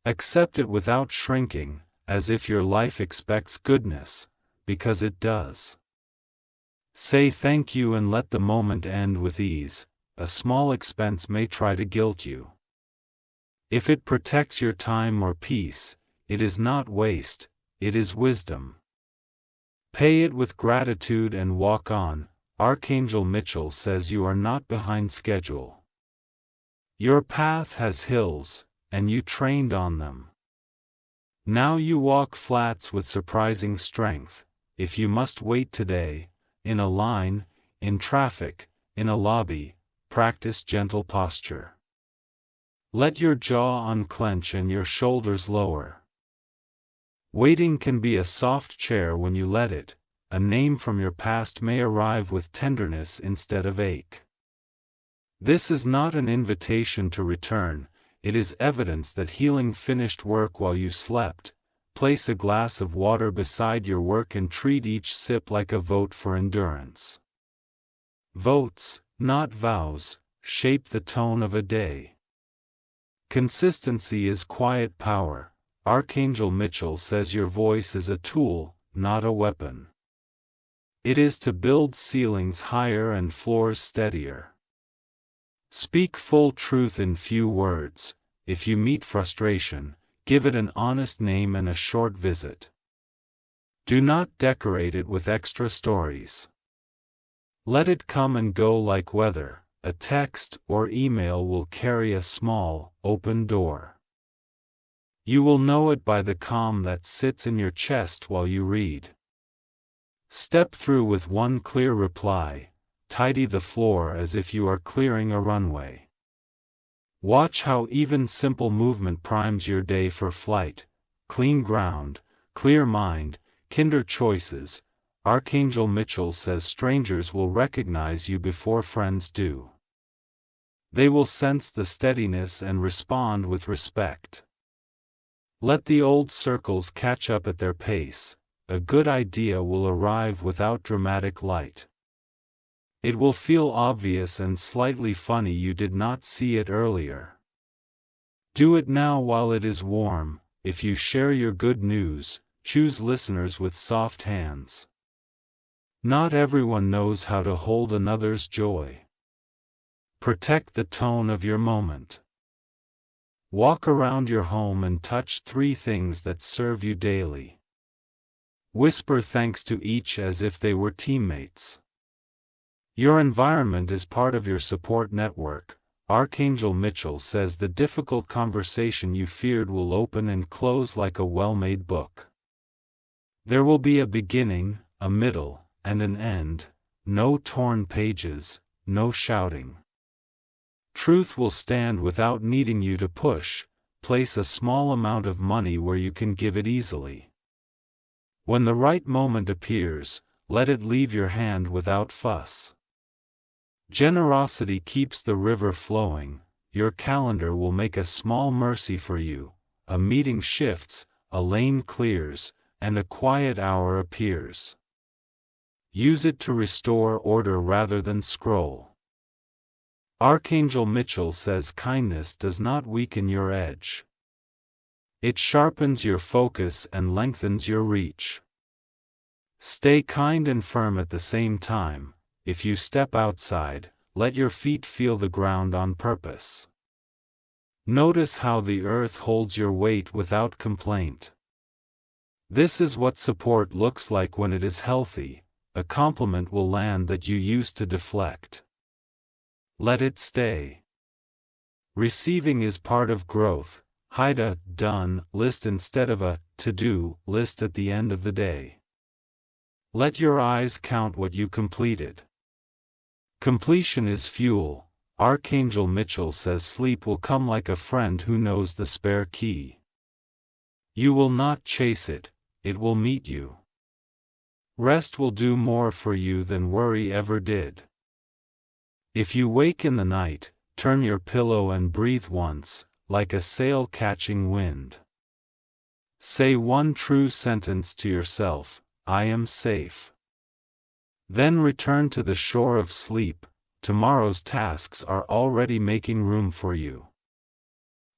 Accept it without shrinking, as if your life expects goodness, because it does. Say thank you and let the moment end with ease. A small expense may try to guilt you. If it protects your time or peace, it is not waste, it is wisdom. Pay it with gratitude and walk on. Archangel Mitchell says you are not behind schedule. Your path has hills, and you trained on them. Now you walk flats with surprising strength. If you must wait today, in a line, in traffic, in a lobby, practice gentle posture. Let your jaw unclench and your shoulders lower. Waiting can be a soft chair when you let it. A name from your past may arrive with tenderness instead of ache. This is not an invitation to return, it is evidence that healing finished work while you slept. Place a glass of water beside your work and treat each sip like a vote for endurance. Votes, not vows, shape the tone of a day. Consistency is quiet power. Archangel Mitchell says your voice is a tool, not a weapon. It is to build ceilings higher and floors steadier. Speak full truth in few words. If you meet frustration, give it an honest name and a short visit. Do not decorate it with extra stories. Let it come and go like weather. A text or email will carry a small, open door. You will know it by the calm that sits in your chest while you read. Step through with one clear reply. Tidy the floor as if you are clearing a runway. Watch how even simple movement primes your day for flight. Clean ground, clear mind, kinder choices. Archangel Mitchell says strangers will recognize you before friends do. They will sense the steadiness and respond with respect. Let the old circles catch up at their pace. A good idea will arrive without dramatic light. It will feel obvious and slightly funny you did not see it earlier. Do it now while it is warm. If you share your good news, choose listeners with soft hands. Not everyone knows how to hold another's joy. Protect the tone of your moment. Walk around your home and touch 3 things that serve you daily. Whisper thanks to each as if they were teammates. Your environment is part of your support network. Archangel Mitchell says the difficult conversation you feared will open and close like a well-made book. There will be a beginning, a middle, and an end. No torn pages, no shouting. Truth will stand without needing you to push. Place a small amount of money where you can give it easily. When the right moment appears, let it leave your hand without fuss. Generosity keeps the river flowing. Your calendar will make a small mercy for you. A meeting shifts, a lane clears, and a quiet hour appears. Use it to restore order rather than scroll. Archangel Mitchell says kindness does not weaken your edge. It sharpens your focus and lengthens your reach. Stay kind and firm at the same time. If you step outside, let your feet feel the ground on purpose. Notice how the earth holds your weight without complaint. This is what support looks like when it is healthy. A compliment will land that you used to deflect. Let it stay. Receiving is part of growth. Hide a done list instead of a to-do list at the end of the day. Let your eyes count what you completed. Completion is fuel. Archangel Mitchell says sleep will come like a friend who knows the spare key. You will not chase it, it will meet you. Rest will do more for you than worry ever did. If you wake in the night, turn your pillow and breathe once, like a sail catching wind. Say one true sentence to yourself, I am safe. Then return to the shore of sleep. Tomorrow's tasks are already making room for you.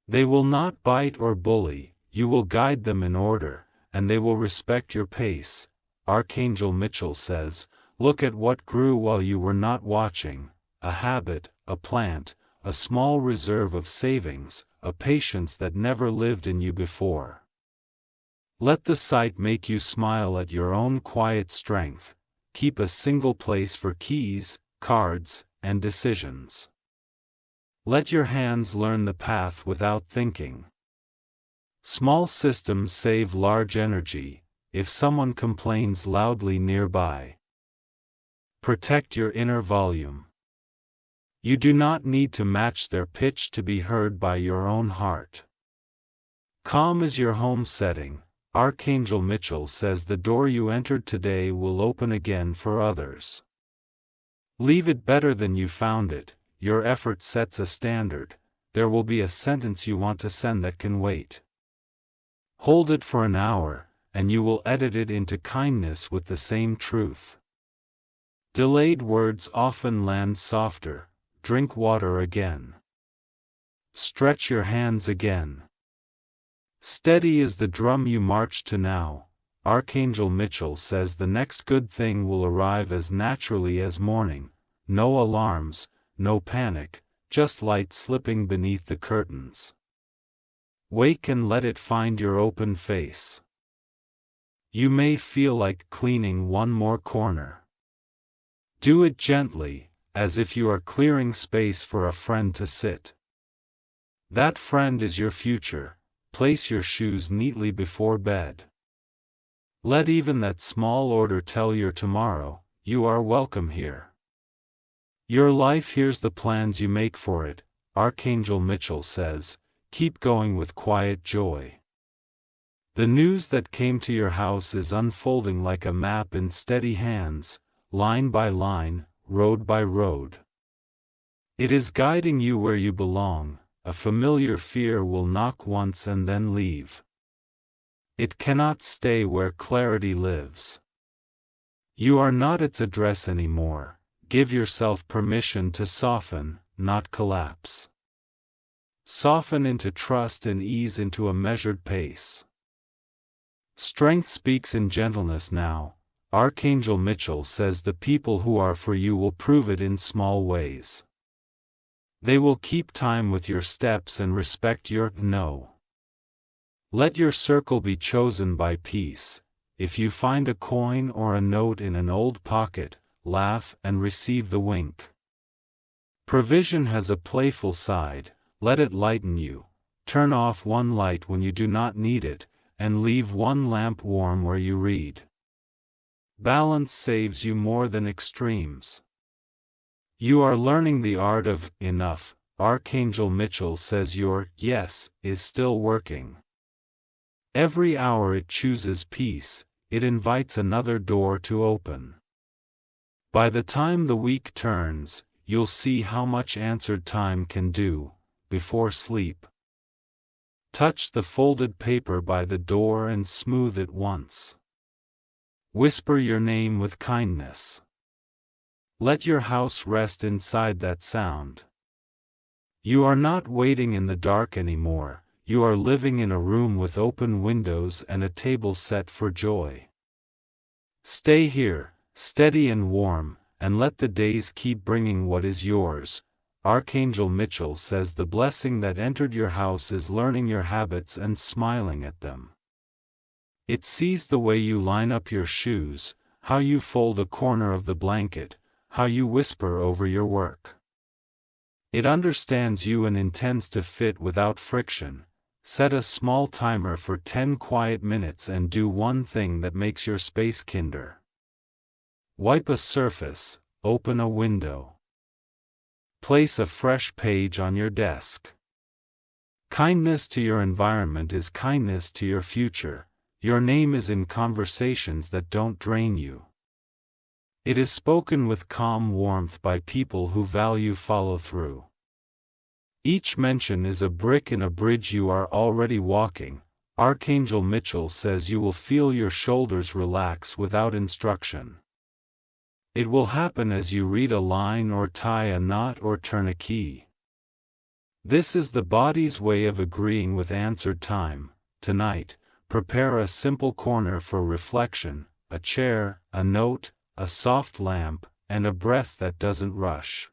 They will not bite or bully, you will guide them in order, and they will respect your pace. Archangel Mitchell says, look at what grew while you were not watching. A habit, a plant, a small reserve of savings, a patience that never lived in you before. Let the sight make you smile at your own quiet strength. Keep a single place for keys, cards, and decisions. Let your hands learn the path without thinking. Small systems save large energy. If someone complains loudly nearby, protect your inner volume. You do not need to match their pitch to be heard by your own heart. Calm is your home setting. Archangel Mitchell says the door you entered today will open again for others. Leave it better than you found it. Your effort sets a standard. There will be a sentence you want to send that can wait. Hold it for an hour, and you will edit it into kindness with the same truth. Delayed words often land softer. Drink water again. Stretch your hands again. Steady is the drum you march to now. Archangel Mitchell says the next good thing will arrive as naturally as morning. No alarms, no panic, just light slipping beneath the curtains. Wake and let it find your open face. You may feel like cleaning one more corner. Do it gently, as if you are clearing space for a friend to sit. That friend is your future. Place your shoes neatly before bed. Let even that small order tell your tomorrow, you are welcome here. Your life here's the plans you make for it. Archangel Mitchell says, keep going with quiet joy. The news that came to your house is unfolding like a map in steady hands, line by line, road by road. It is guiding you where you belong. A familiar fear will knock once and then leave. It cannot stay where clarity lives. You are not its address anymore. Give yourself permission to soften, not collapse. Soften into trust and ease into a measured pace. Strength speaks in gentleness now. Archangel Mitchell says the people who are for you will prove it in small ways. They will keep time with your steps and respect your no. Let your circle be chosen by peace. If you find a coin or a note in an old pocket, laugh and receive the wink. Provision has a playful side. Let it lighten you. Turn off one light when you do not need it, and leave one lamp warm where you read. Balance saves you more than extremes. You are learning the art of enough. Archangel Mitchell says your yes is still working. Every hour it chooses peace, it invites another door to open. By the time the week turns, you'll see how much answered time can do. Before sleep, touch the folded paper by the door and smooth it once. Whisper your name with kindness. Let your house rest inside that sound. You are not waiting in the dark anymore. You are living in a room with open windows and a table set for joy. Stay here, steady and warm, and let the days keep bringing what is yours. Archangel Mitchell says the blessing that entered your house is learning your habits and smiling at them. It sees the way you line up your shoes, how you fold a corner of the blanket, how you whisper over your work. It understands you and intends to fit without friction. Set a small timer for 10 quiet minutes and do one thing that makes your space kinder. Wipe a surface, open a window. Place a fresh page on your desk. Kindness to your environment is kindness to your future. Your name is in conversations that don't drain you. It is spoken with calm warmth by people who value follow-through. Each mention is a brick in a bridge you are already walking. Archangel Mitchell says you will feel your shoulders relax without instruction. It will happen as you read a line or tie a knot or turn a key. This is the body's way of agreeing with answered time. Tonight, prepare a simple corner for reflection, a chair, a note, a soft lamp, and a breath that doesn't rush.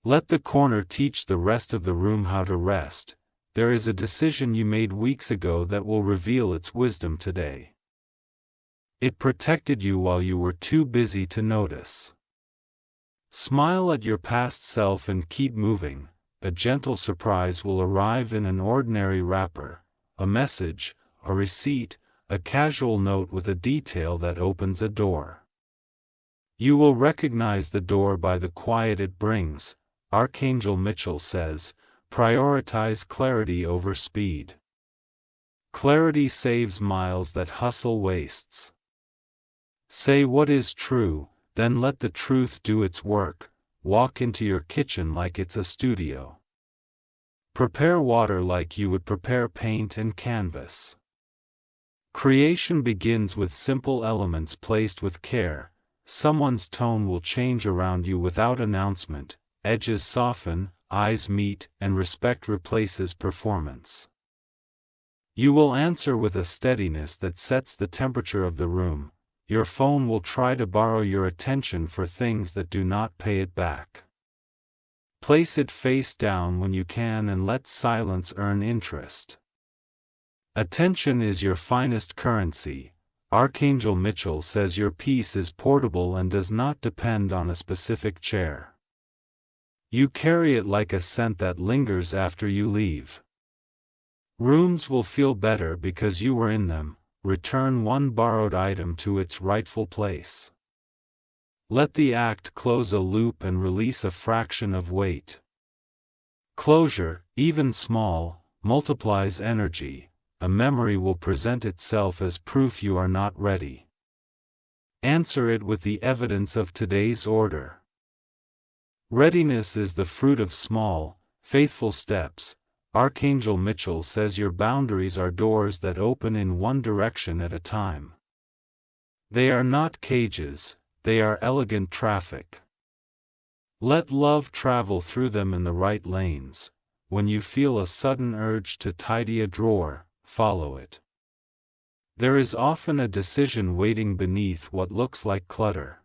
Let the corner teach the rest of the room how to rest. There is a decision you made weeks ago that will reveal its wisdom today. It protected you while you were too busy to notice. Smile at your past self and keep moving. A gentle surprise will arrive in an ordinary wrapper. a message, a receipt, a casual note with a detail that opens a door. You will recognize the door by the quiet it brings. Archangel Mitchell says, prioritize clarity over speed. Clarity saves miles that hustle wastes. Say what is true, then let the truth do its work. Walk into your kitchen like it's a studio. Prepare water like you would prepare paint and canvas. Creation begins with simple elements placed with care. Someone's tone will change around you without announcement. Edges soften, eyes meet, and respect replaces performance. You will answer with a steadiness that sets the temperature of the room. Your phone will try to borrow your attention for things that do not pay it back. Place it face down when you can and let silence earn interest. Attention is your finest currency. Archangel Mitchell says your peace is portable and does not depend on a specific chair. You carry it like a scent that lingers after you leave. Rooms will feel better because you were in them. Return one borrowed item to its rightful place. Let the act close a loop and release a fraction of weight. Closure, even small, multiplies energy. A memory will present itself as proof you are not ready. Answer it with the evidence of today's order. Readiness is the fruit of small, faithful steps. Archangel Mitchell says your boundaries are doors that open in one direction at a time. They are not cages, they are elegant traffic. Let love travel through them in the right lanes. When you feel a sudden urge to tidy a drawer, follow it. There is often a decision waiting beneath what looks like clutter.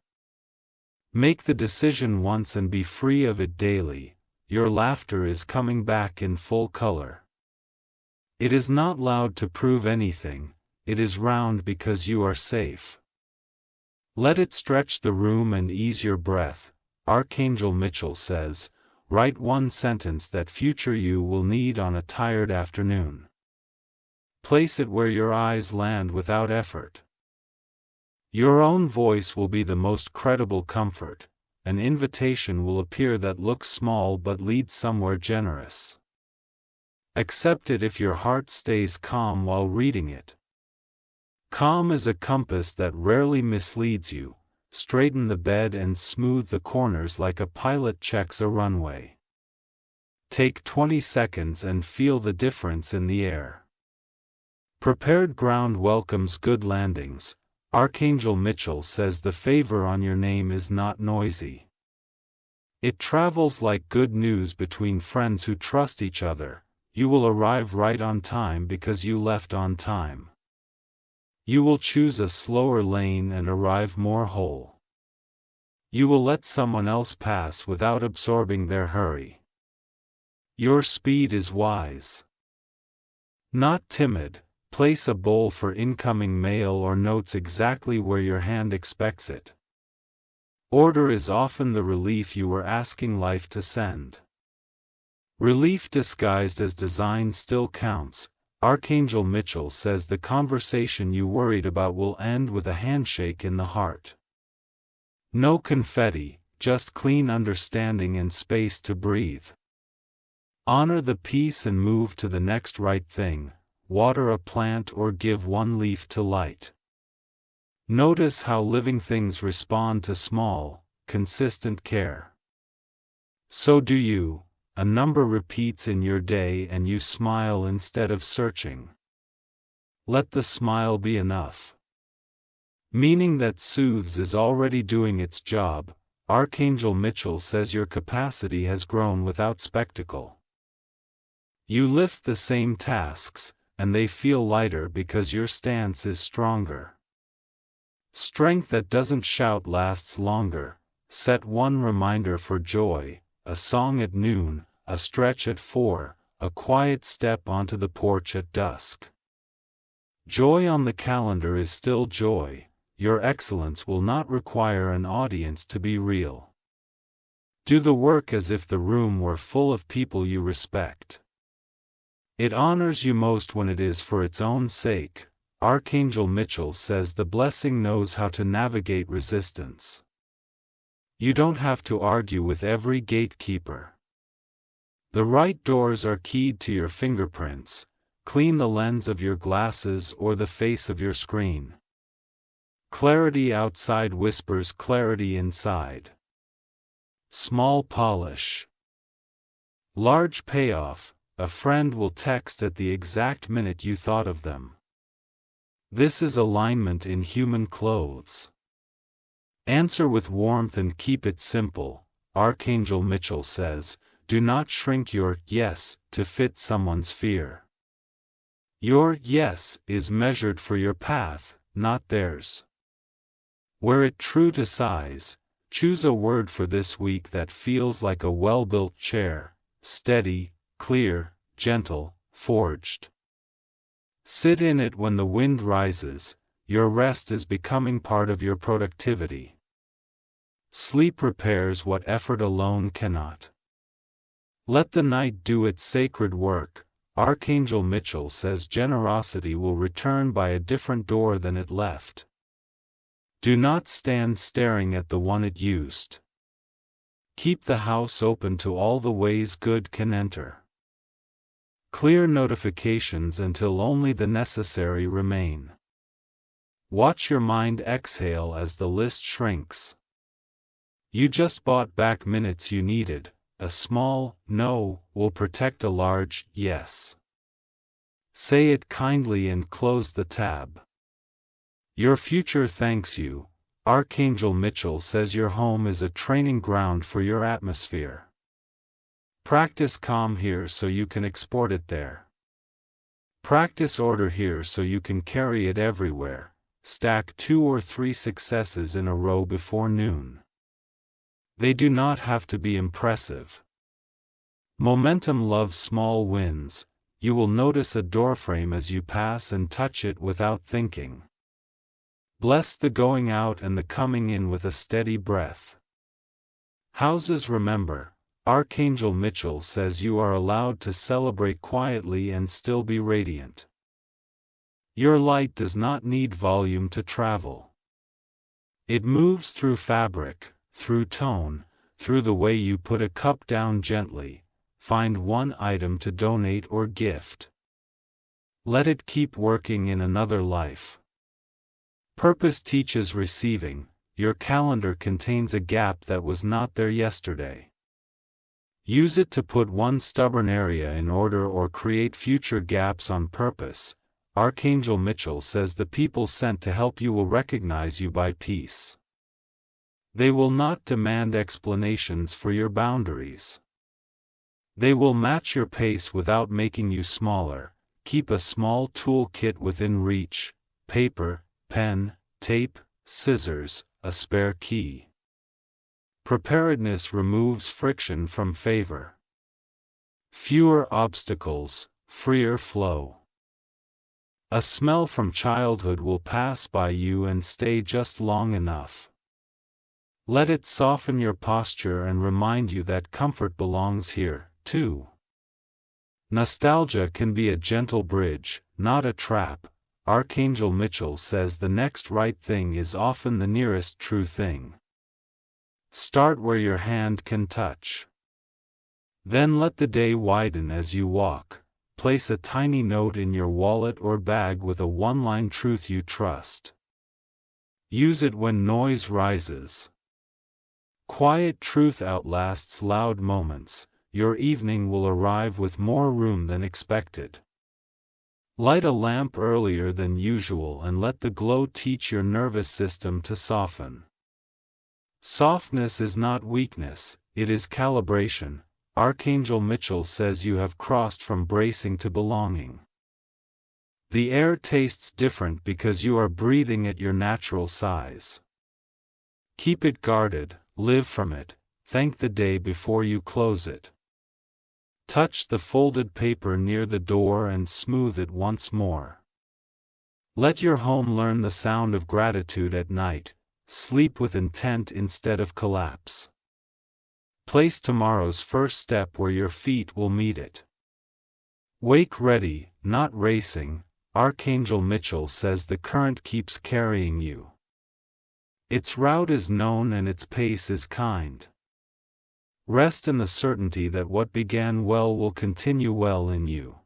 Make the decision once and be free of it daily. Your laughter is coming back in full color. It is not loud to prove anything, it is round because you are safe. Let it stretch the room and ease your breath. Archangel Mitchell says, write one sentence that future you will need on a tired afternoon. Place it where your eyes land without effort. Your own voice will be the most credible comfort. An invitation will appear that looks small but leads somewhere generous. Accept it if your heart stays calm while reading it. Calm is a compass that rarely misleads you. Straighten the bed and smooth the corners like a pilot checks a runway. Take 20 seconds and feel the difference in the air. Prepared ground welcomes good landings. Archangel Mitchell says the favor on your name is not noisy. It travels like good news between friends who trust each other. You will arrive right on time because you left on time. You will choose a slower lane and arrive more whole. You will let someone else pass without absorbing their hurry. Your speed is wise. Not timid. Place a bowl for incoming mail or notes exactly where your hand expects it. Order is often the relief you were asking life to send. Relief disguised as design still counts. Archangel Mitchell says the conversation you worried about will end with a handshake in the heart. No confetti, just clean understanding and space to breathe. Honor the peace and move to the next right thing. Water a plant or give one leaf to light. Notice how living things respond to small, consistent care. So do you. A number repeats in your day and you smile instead of searching. Let the smile be enough. Meaning that soothes is already doing its job. Archangel Mitchell says your capacity has grown without spectacle. You lift the same tasks, and they feel lighter because your stance is stronger. Strength that doesn't shout lasts longer. Set one reminder for joy, a song at noon, a stretch at 4, a quiet step onto the porch at dusk. Joy on the calendar is still joy. Your excellence will not require an audience to be real. Do the work as if the room were full of people you respect. It honors you most when it is for its own sake. Archangel Mitchell says the blessing knows how to navigate resistance. You don't have to argue with every gatekeeper. The right doors are keyed to your fingerprints. Clean the lens of your glasses or the face of your screen. Clarity outside whispers clarity inside. Small polish. Large payoff. A friend will text at the exact minute you thought of them. This is alignment in human clothes. Answer with warmth and keep it simple. Archangel Mitchell says, do not shrink your yes to fit someone's fear. Your yes is measured for your path, not theirs. Wear it true to size. Choose a word for this week that feels like a well-built chair, steady, clear, gentle, forged. Sit in it when the wind rises. Your rest is becoming part of your productivity. Sleep repairs what effort alone cannot. Let the night do its sacred work. Archangel Mitchell says generosity will return by a different door than it left. Do not stand staring at the one it used. Keep the house open to all the ways good can enter. Clear notifications until only the necessary remain. Watch your mind exhale as the list shrinks. You just bought back minutes you needed. A small no will protect a large yes. Say it kindly and close the tab. Your future thanks you. Archangel Mitchell says your home is a training ground for your atmosphere. Practice calm here so you can export it there. Practice order here so you can carry it everywhere. Stack 2 or 3 successes in a row before noon. They do not have to be impressive. Momentum loves small wins. You will notice a doorframe as you pass and touch it without thinking. Bless the going out and the coming in with a steady breath. Houses remember. Archangel Mitchell says you are allowed to celebrate quietly and still be radiant. Your light does not need volume to travel. It moves through fabric, through tone, through the way you put a cup down gently. Find one item to donate or gift. Let it keep working in another life. Purpose teaches receiving. Your calendar contains a gap that was not there yesterday. Use it to put one stubborn area in order or create future gaps on purpose. Archangel Mitchell says the people sent to help you will recognize you by peace. They will not demand explanations for your boundaries. They will match your pace without making you smaller. Keep a small toolkit within reach: paper, pen, tape, scissors, a spare key. Preparedness removes friction from favor. Fewer obstacles, freer flow. A smell from childhood will pass by you and stay just long enough. Let it soften your posture and remind you that comfort belongs here, too. Nostalgia can be a gentle bridge, not a trap. Archangel Mitchell says the next right thing is often the nearest true thing. Start where your hand can touch. Then let the day widen as you walk. Place a tiny note in your wallet or bag with a one-line truth you trust. Use it when noise rises. Quiet truth outlasts loud moments. Your evening will arrive with more room than expected. Light a lamp earlier than usual and let the glow teach your nervous system to soften. Softness is not weakness, it is calibration. Archangel Mitchell says you have crossed from bracing to belonging. The air tastes different because you are breathing at your natural size. Keep it guarded, live from it, thank the day before you close it. Touch the folded paper near the door and smooth it once more. Let your home learn the sound of gratitude at night. Sleep with intent instead of collapse. Place tomorrow's first step where your feet will meet it. Wake ready, not racing. Archangel Mitchell says the current keeps carrying you. Its route is known and its pace is kind. Rest in the certainty that what began well will continue well in you.